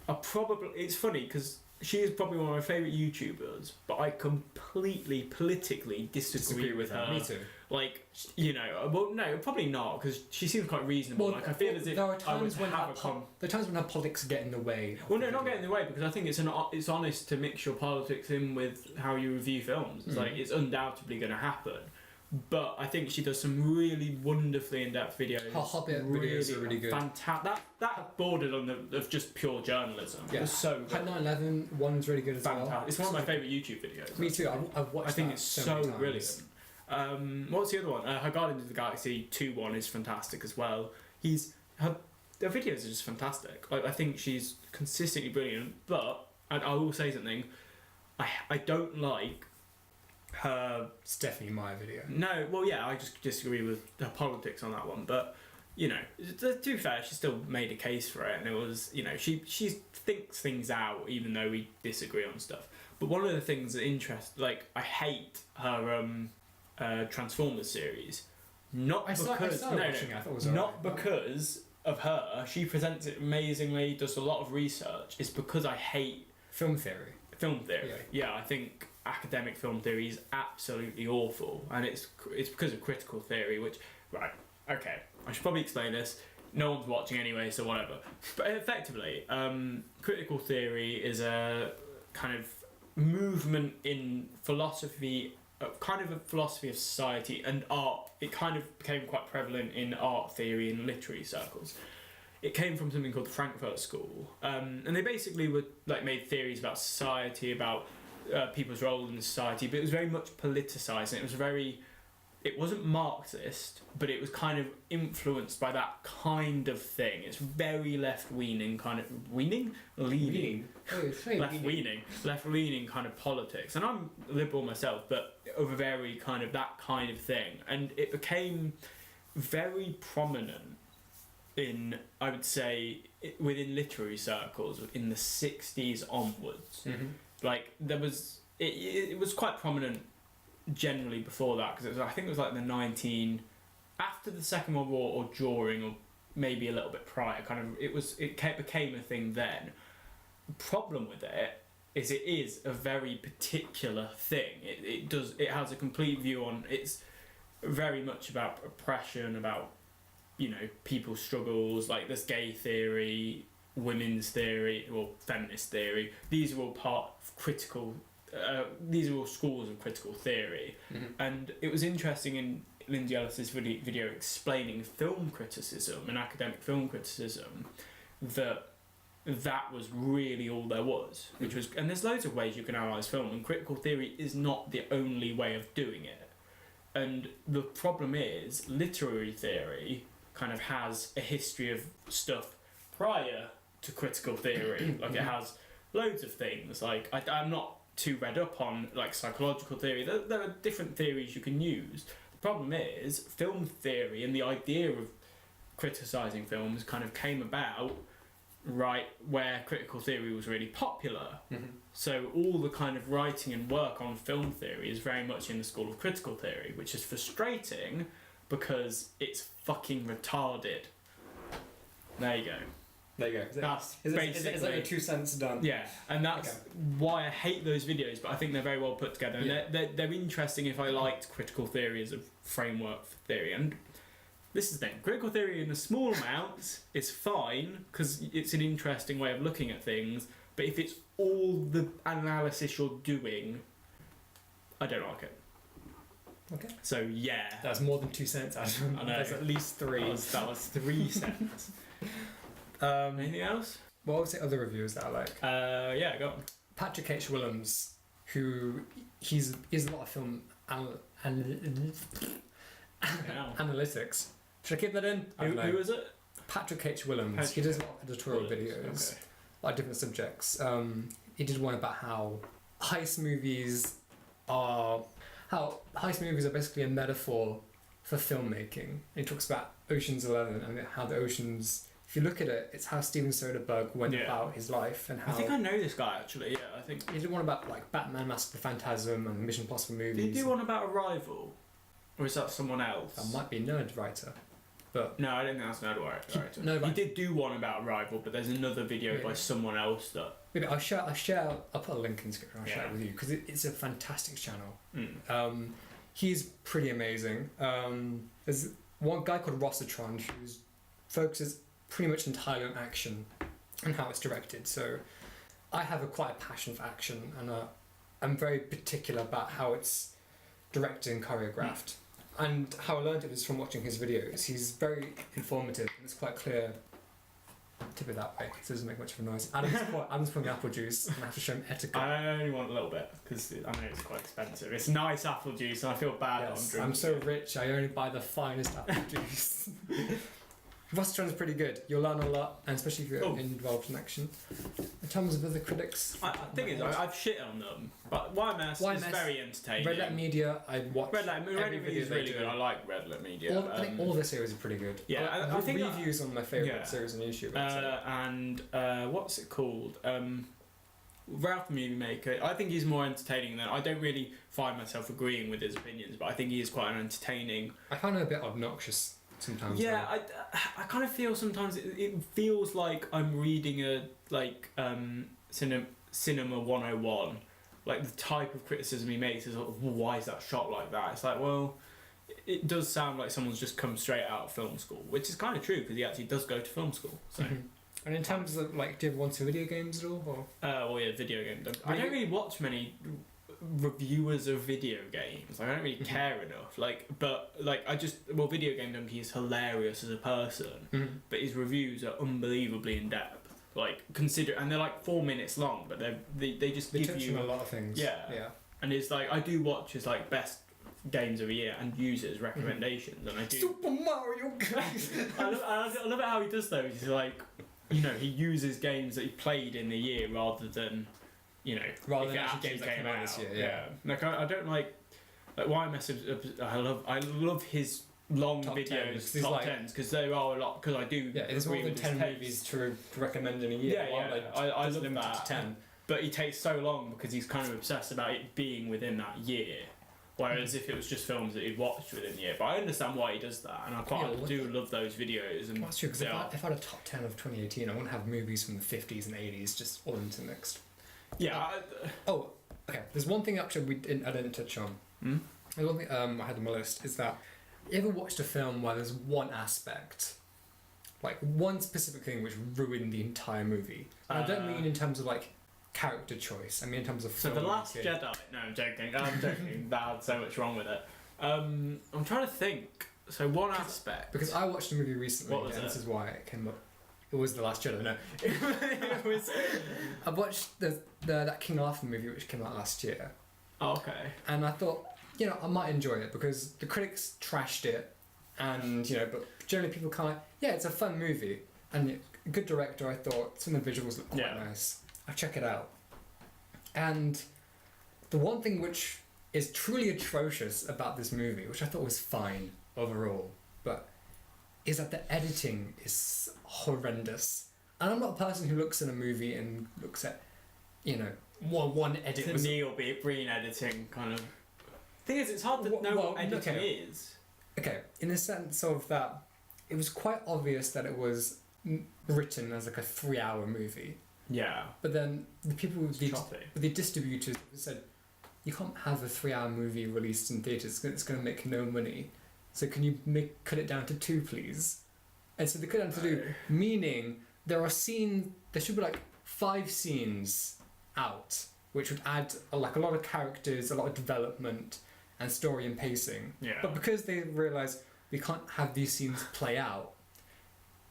It's funny because she is probably one of my favourite YouTubers, but I completely politically disagree with her. Me too. Like, you know, well, no, probably not, because she seems quite reasonable. Well, like, I feel as if there are I would times when have her a con. there are times when her politics get in the way. Well, no, not get in the way, because I think it's honest to mix your politics in with how you review films. It's like, it's undoubtedly going to happen. But I think she does some really wonderfully in-depth videos. Her Hobbit videos are really good. Fantastic. That bordered on of just pure journalism. Yeah. It was so Her good. 9/11 one's really good as Fantastic. well. It's one of my favourite YouTube videos. Me too. I've watched. I think that it's so so many times. brilliant. What's the other one? Her Guardians of the Galaxy 2 is fantastic as well. Her videos are just fantastic. Like, I think she's consistently brilliant. But I will say something. I don't like her. Stephanie Meyer video. No, well, yeah, I just disagree with her politics on that one. But you know, to be fair, she still made a case for it, and it was, you know, she thinks things out even though we disagree on stuff. But one of the things that I hate her Transformers series, not I started because watching it, I thought it was not alright. because of her. She presents it amazingly, does a lot of research. It's because I hate Film theory. film theory. Yeah, I think academic film theory is absolutely awful, and it's because of critical theory. Which, right, okay, I should probably explain this. No one's watching anyway, so whatever. But effectively, critical theory is a kind of movement in philosophy, kind of a philosophy of society and art. It kind of became quite prevalent in art theory and literary circles. It came from something called the Frankfurt School, and they basically made theories about society, about people's role in society, but it was very much politicized, and it wasn't Marxist, but it was kind of influenced by that kind of thing. It's very left-leaning kind of leaning left-leaning kind of politics, and I'm liberal myself, but over very kind of that kind of thing, and it became very prominent in, I would say, within literary circles in the 60s onwards. Mm-hmm. Like, there was it was quite prominent generally before that, because I think it was like after the Second World War, or during, or maybe a little bit prior. Kind of, it became a thing then. The problem with it is a very particular thing. It has a complete view on. It's very much about oppression, about, you know, people's struggles. Like, there's gay theory, women's theory, or feminist theory. These are all part of critical. These are all schools of critical theory, and it was interesting in Lindsay Ellis's video explaining film criticism and academic film criticism that was really all there was, which was, and there's loads of ways you can analyse film, and critical theory is not the only way of doing it. And the problem is, literary theory kind of has a history of stuff prior to critical theory. Like, it has loads of things. Like, I'm not too read up on, like, psychological theory. There are different theories you can use. The problem is, film theory and the idea of criticising films kind of came about right where critical theory was really popular. So all the kind of writing and work on film theory is very much in the school of critical theory, which is frustrating because it's fucking retarded. There you go. There you go. Is that your 2 cents done? Yeah, and that's why I hate those videos, but I think they're very well put together, and they're interesting if I liked critical theory as a framework for theory. And this is the thing, critical theory in a small amounts is fine, because it's an interesting way of looking at things, but if it's all the analysis you're doing, I don't like it. Okay. So, yeah. That's more than 2 cents, Adam. I know. That's at least 3. That was 3 cents. Anything else? What was the other reviews that I like? Yeah, go on. Patrick H. Willems, who he's a lot of film analytics. Should I keep that in? Who is it? Patrick H. Willems. He does a lot of editorial videos, like different subjects. He did one about how heist movies are basically a metaphor for filmmaking. He talks about Ocean's 11 and how the oceans. If you look at it, it's how Steven Soderbergh went about his life and how. I think I know this guy actually. Yeah, I think he did one about like Batman: Mask of the Phantasm and Mission Impossible movies. Did he do one about Arrival, or is that someone else? That might be Nerd Writer, but No, I don't think that's an director. no, He but did do one about Arrival, but there's another video Yeah. by someone else that. maybe I'll put a link in the description. I'll share it with you because it's a fantastic channel. He's pretty amazing. There's one guy called Rossitron who focuses pretty much entirely on action and how it's directed. So I have quite a passion for action, and I'm very particular about how it's directed and choreographed. And how I learned it was from watching his videos. He's very informative and it's quite clear. Tip it that way, so it doesn't make much of a noise. Adam's pouring apple juice, and I have to show him etiquette. I only want a little bit because I know it's quite expensive. It's nice apple juice, and I feel bad that I'm Yes, drinking. I'm so rich, I only buy the finest apple juice. Rossitron's pretty good. You'll learn a lot, and especially if you're involved in action. In terms of other critics, I think it's I've shit on them, but YMS is very entertaining. Red Letter Media, I watch. Red Letter Media is really good. I like Red Letter Media. I think all their series are pretty good. Yeah, I think reviews on my favourite series on YouTube. And what's it called? Ralph the Movie Maker. I think he's more entertaining than I don't really find myself agreeing with his opinions, but I think he is quite an entertaining. I find him a bit obnoxious sometimes. Yeah, I kind of feel sometimes it feels like I'm reading a cinema 101, like the type of criticism he makes is well, why is that shot like that? It's like, well, it does sound like someone's just come straight out of film school, which is kind of true because he actually does go to film school. So. And in terms of do you ever want to video games at all? Or? Well, yeah, video games. I don't really watch many reviewers of video games. I don't really care enough. Video Game Donkey is hilarious as a person, but his reviews are unbelievably in depth. And they're like 4 minutes long, but they just give you a lot of things. Yeah. And it's like I do watch his best games of the year and use it as recommendations, and I do. Super Mario games. I love it how he does those. He's like, he uses games that he played in the year rather than, rather than actually games that came out this year. Yeah. I don't like YMS. I love his long top videos, 10s, top tens, because there are a lot. Because I do. Yeah, there's more than 10 movies to recommend in a year. I love limited that. to 10. But he takes so long because he's kind of obsessed about it being within that year. Whereas if it was just films that he'd watched within the year, but I understand why he does that, and I do love those videos. And that's true, because if I had a top 10 of 2018, I wouldn't have movies from the 50s and 80s just all intermixed. Yeah. Okay. There's one thing actually I didn't touch on. There's one thing I had on my list is that you ever watched a film where there's one aspect, like one specific thing which ruined the entire movie? And I don't mean in terms of character choice. I mean in terms of film. So The Last Jedi. No, I'm joking. That had so much wrong with it. I'm trying to think. So one aspect. Because I watched a movie recently. What was it? This is why it came up. It was The Last Jedi. No, it was. I watched that King Arthur movie which came out last year. Oh, okay. And I thought, I might enjoy it because the critics trashed it, and but generally people kind of it's a fun movie and a good director. I thought some of the visuals look quite nice. I'll check it out. And the one thing which is truly atrocious about this movie, which I thought was fine overall, but is that the editing is horrendous. And I'm not a person who looks in a movie and looks at, one edit. The Neil Breen editing kind of. Thing is, it's hard to know what editing is. Okay, in the sense of that, it was quite obvious that it was written as a 3-hour movie. Yeah. But then the people with the distributors said, you can't have a 3-hour movie released in theatres, it's going to make no money. So can you cut it down to 2, please? And so they cut it down to 2, meaning there should be 5 scenes out, which would add a lot of characters, a lot of development, and story and pacing. Yeah. But because they realise we can't have these scenes play out,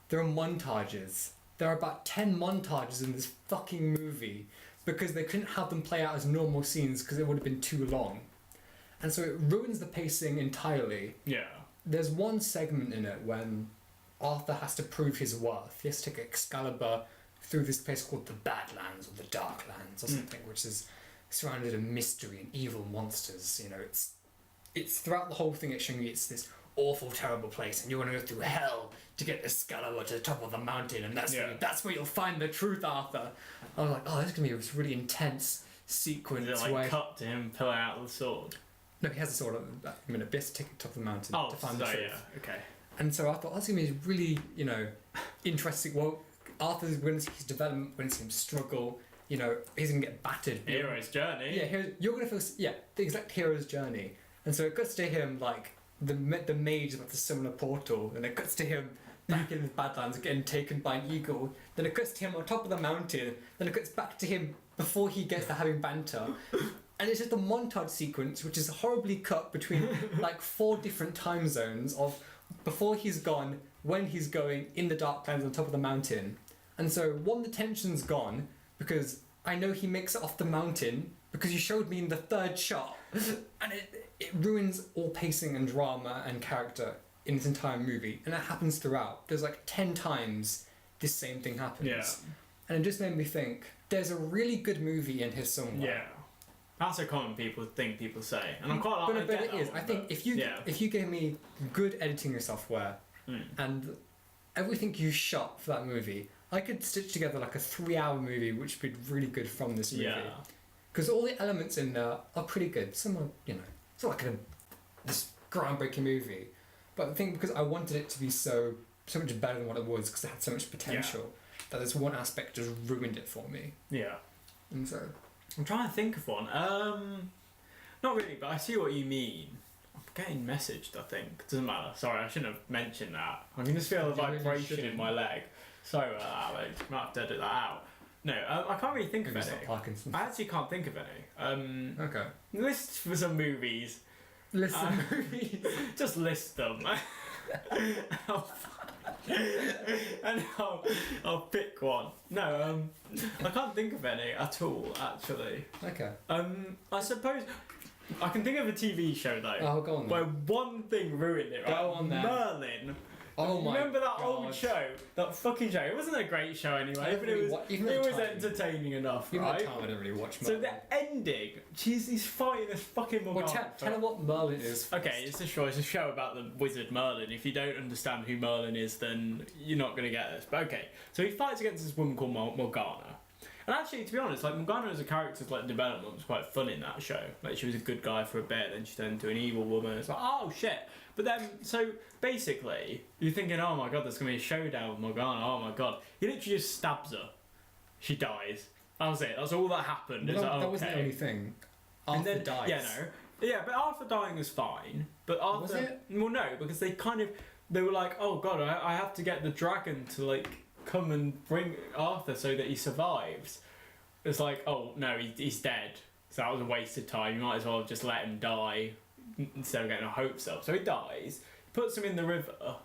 there are montages. There are about 10 montages in this fucking movie because they couldn't have them play out as normal scenes because it would have been too long. And so it ruins the pacing entirely. Yeah. There's one segment in it when Arthur has to prove his worth. He has to take Excalibur through this place called the Badlands or the Darklands or something, which is surrounded in mystery and evil monsters. It's throughout the whole thing it's showing you it's this awful, terrible place, and you're going to go through hell to get Excalibur to the top of the mountain, and that's where you'll find the truth, Arthur. I was like, oh, this is going to be this really intense sequence. Is it cut to him pulling out the sword? No, he has a sword at the minute. Best take it to the top of the mountain to find the truth. Yeah, okay. And so I thought, that's going to be really, interesting. Well, Arthur's going to see his development, going to see him struggle. He's going to get battered. Hero's journey. Yeah, you're going to feel, the exact hero's journey. And so it cuts to him, like, the mage is about to summon a portal, and it cuts to him back in the Badlands getting taken by an eagle. Then it cuts to him on top of the mountain. Then it cuts back to him before he gets to having banter. And it's just a montage sequence, which is horribly cut between, like, 4 different time zones of before he's gone, when he's going, in the Darklands on top of the mountain. And so, one, the tension's gone, because I know he makes it off the mountain, because you showed me in the 3rd shot. And it ruins all pacing and drama and character in this entire movie. And it happens throughout. There's like 10 times this same thing happens. Yeah. And it just made me think, there's a really good movie in here somewhere. Yeah. That's a common people say, and I'm quite like. But it is. I think if you gave me good editing software and everything you shot for that movie, I could stitch together like a 3-hour movie, which would be really good from this movie. Yeah. Because all the elements in there are pretty good. Some are, it's not like this groundbreaking movie, but I think because I wanted it to be so much better than what it was, because it had so much potential, that this one aspect just ruined it for me. Yeah. And so. I'm trying to think of one. Not really, but I see what you mean. I'm getting messaged, I think. Doesn't matter. Sorry, I shouldn't have mentioned that. I can just feel the vibration in my leg. Sorry about that, Alex. Might have to edit that out. No, I can't really think of any. Parkinson's. I actually can't think of any. Okay. List for some movies. List of movies. Just list them. And I'll pick one. No, I can't think of any at all, actually. Okay. I suppose I can think of a TV show though. Oh, go on then. Where one thing ruined it. Right? Go on then. Merlin. Oh my Remember that God. old show? That fucking show. It wasn't a great show anyway, but it was entertaining enough, Even right? at the time, I didn't really watch So Merlin. the ending, he's fighting this fucking Morgana. Well, tell her what Merlin is. Okay, it's a show about the wizard Merlin. If you don't understand who Merlin is, then you're not going to get this. But okay, so he fights against this woman called Morgana. And actually, to be honest, like Morgana as a character's like development was quite fun in that show. Like she was a good guy for a bit, then she turned into an evil woman. It's like, oh shit. But then, so basically, you're thinking, oh my god, there's gonna be a showdown with Morgana. Oh my god, he literally just stabs her. She dies. That was it. That's all that happened. Well, like, that wasn't the only thing. Arthur dies. Yeah, but Arthur dying was fine. But Arthur, was it? Well, no, because they were like, oh god, I have to get the dragon to like come and bring Arthur so that he survives. It's like, oh no, he's dead. So that was a waste of time. You might as well just let him die instead of getting our hopes up. So he dies, puts him in the river,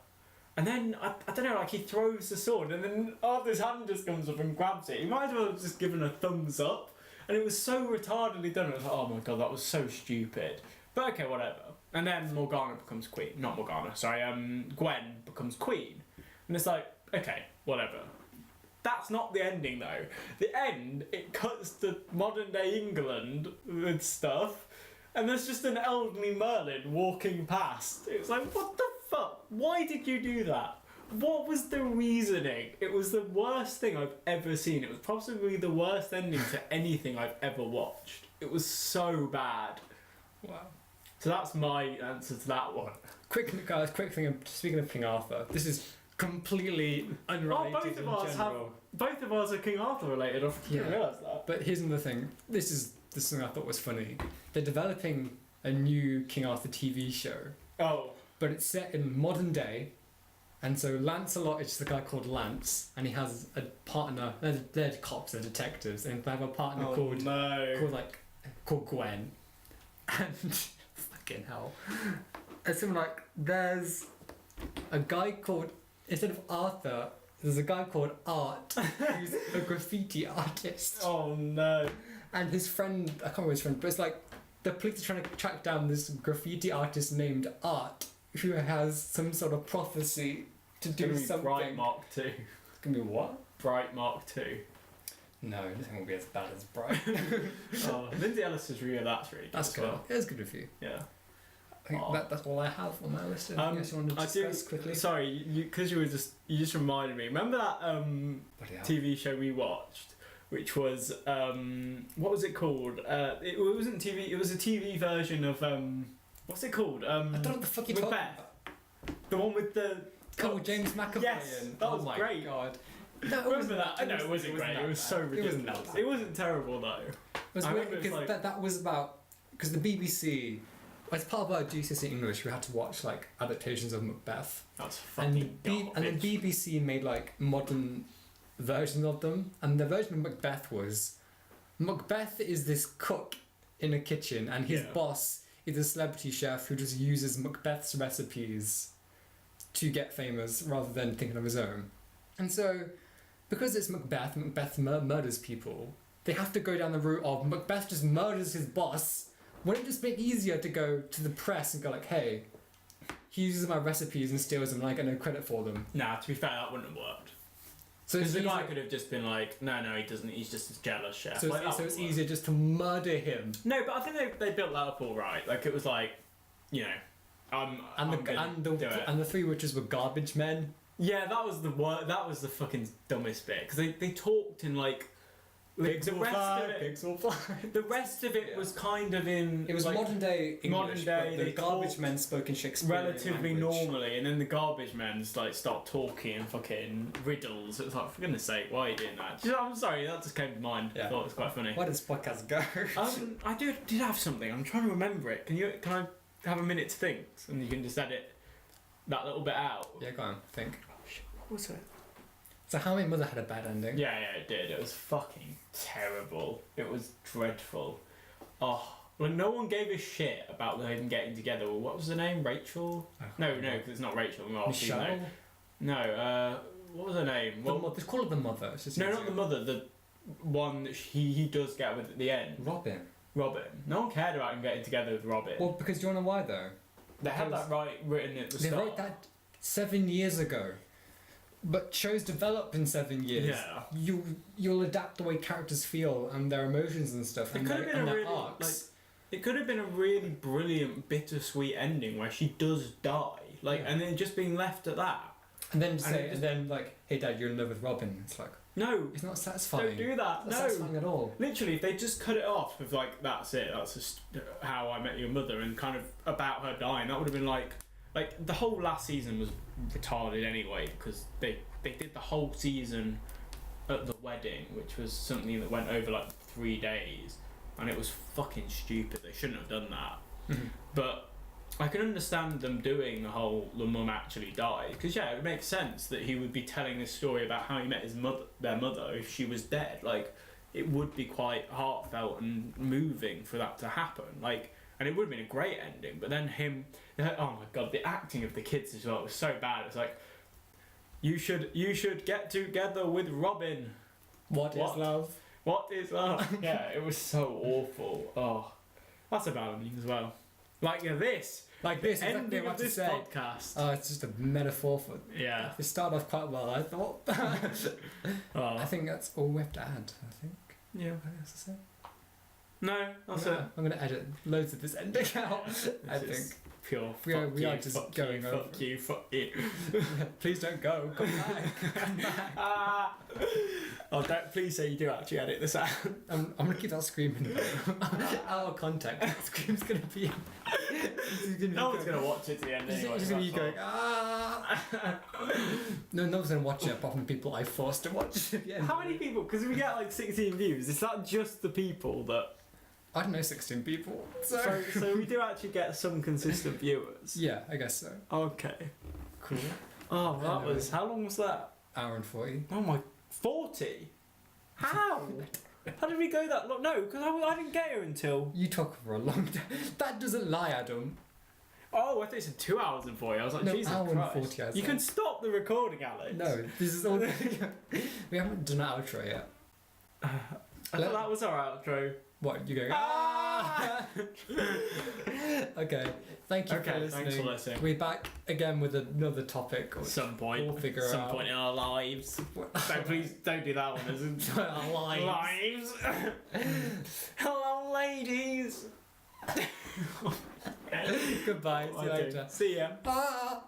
and then I don't know, like he throws the sword, and then Arthur's hand just comes up and grabs it. He might as well have just given a thumbs up. And it was so retardedly done. I was like, oh my god, that was so stupid. But okay, whatever. And then Morgana becomes queen. Not Morgana, sorry. Gwen becomes queen. And it's like, okay, whatever. That's not the ending though. The end, it cuts to modern day England with stuff, and there's just an elderly Merlin walking past. It's like, what the fuck? Why did you do that? What was the reasoning? It was the worst thing I've ever seen. It was possibly the worst ending to anything I've ever watched. It was so bad. Wow. So that's my answer to that one. Quick thing. Speaking of King Arthur, this is completely unrelated Both of us are King Arthur related. I didn't realise that. But here's another thing. This is something I thought was funny. They're developing a new King Arthur TV show. Oh. But it's set in modern day. And so Lancelot is just a guy called Lance, and he has a partner. They're cops, they're detectives, and they have a partner called Gwen. And fucking hell, and so like there's a guy called, instead of Arthur, there's a guy called Art who's a graffiti artist. Oh no! And his friend, I can't remember his friend, but it's like the police are trying to track down this graffiti artist named Art, who has some sort of prophecy to do something. Bright Mark 2. It's gonna be what? Bright Mark 2. No, nothing will be as bad as Bright. Oh, Lindsay Ellis' review of that's really good. That's good. Well. It was a good review. Yeah. I think that's all I have on my list. I guess you wanted to discuss quickly. Sorry, because you just reminded me. Remember that TV show we watched, which was what was it called? It wasn't TV. It was a TV version of what's it called? I don't know what the fuck you're talking about. The one with the... Cool, James McAvoy. Yes, that was my great. God. Remember that? No, it wasn't great. It was so ridiculous. It was It wasn't terrible though. was I weird remember it's because like- that was about because the BBC, as part of our GCSE English, we had to watch like adaptations of Macbeth, That's fucking and the BBC made like modern versions of them, and the version of Macbeth was Macbeth is this cook in a kitchen, and his Yeah. boss is a celebrity chef who just uses Macbeth's recipes to get famous rather than thinking of his own. And so, because it's Macbeth, Macbeth murders people, they have to go down the route of Macbeth just murders his boss. Wouldn't it just make it easier to go to the press and go like, hey, he uses my recipes and steals them and I get no credit for them? Nah, to be fair, that wouldn't have worked. So Because it's the guy easier, could have just been like, no, he doesn't. He's just a jealous chef. so Like, it's, that so it's would work. easier just to murder him. No, but I think they built that up all right. Like it was like, you know, And I'm gonna do it. and the three witches were garbage men. Yeah, that was the That was the fucking dumbest bit because they talked in like Pigs the will rest fly, of it. pigs will fly. The rest of it Yeah. was kind of in. It was like, modern day English, modern day, but the they garbage talked men spoke in Shakespearean relatively language. normally, and then the garbage men like stopped talking and fucking riddles. It was like, for goodness sake, why are you doing that? I'm sorry, that just came to mind. I Yeah. thought it was quite funny. Where does this podcast go? I did have something. I'm trying to remember it. Can I have a minute to think, and you can just edit that little bit out? Yeah, go on, think. Oh shit, what was it? So How I Met Your Mother had a bad ending. Yeah, it did. It was fucking terrible. It was dreadful. Oh, well, no one gave a shit about them getting together. What was the name? Rachel? No, because it's not Rachel. No, Michelle? No, what was her name? The mother. Call her the mother. It's just No, easier. not the mother. The one that he does get with at the end. Robin. Robin. No one cared about him getting together with Robin. Well, because do you want to know why though? they had because that written at the They start. wrote that 7 years ago. But shows develop in 7 years. Yeah. You'll adapt the way characters feel and their emotions and stuff. It and could have their, been and a their really arcs. it could have been a really brilliant, bittersweet ending where she does die, Yeah. and then just being left at that. And then and say, it just- and then like, hey dad, you're in love with Robin. It's like, No, it's not satisfying. don't do that. It's not No, satisfying at all. literally, if they just cut it off with like, that's it. That's just how I met your mother, and kind of about her dying. That would have been like the whole last season was retarded anyway because they did the whole season at the wedding, which was something that went over like 3 days, and it was fucking stupid. They shouldn't have done that. Mhm. But I can understand them doing the whole the mum actually died because yeah, it makes sense that he would be telling this story about how he met their mother if she was dead. Like it would be quite heartfelt and moving for that to happen. Like, and it would have been a great ending. But then oh my god, the acting of the kids as well was so bad. It's like you should get together with Robin. What is love? What is love? Yeah, it was so awful. Oh, that's a bad ending as well. Like this. Like this, The exactly ending what of to this say. podcast. Oh, it's just a metaphor for. Yeah. It started off quite well, I thought. Oh. I think that's all we have to add. I think. Yeah. What else to say? No, that's I'm it. I'm gonna edit loads of this ending out. I This is think. pure. We are- fuck we you, are just fuck going you, over. Fuck you. Fuck you. Please don't go. Come back. Ah. Oh, don't please say you do actually edit this out. I'm gonna keep that screaming out of context. That scream's gonna be. No one's gonna watch it to the end anyway. Just gonna be that's going all. no one's gonna watch it apart from the people I forced to watch it. How many people? Because we get like 16 views. Is that just the people that? I don't know, 16 people. So, So we do actually get some consistent viewers. yeah, I guess so. Okay. Cool. Oh, that Anyway. was. How long was that? Hour and 40. Oh my. 40. How? How did we go that long? No, because I didn't get here until. You talk for a long time. That doesn't lie, Adam. Oh, I thought you said 2 hours and 40. I was like, No, Jesus hour and Christ. 40, I You said. can stop the recording, Alex. No, this is all. We haven't done our outro yet. I thought that was our outro. What, you going? Ah! Okay, thank you for Okay, listening. thanks for listening. We're back again with another topic. At some point. We'll figure some out. point in our lives. So please don't do that one. Isn't Our lives. Lives. Hello, ladies. Goodbye. See you Okay, later. see ya. Ah!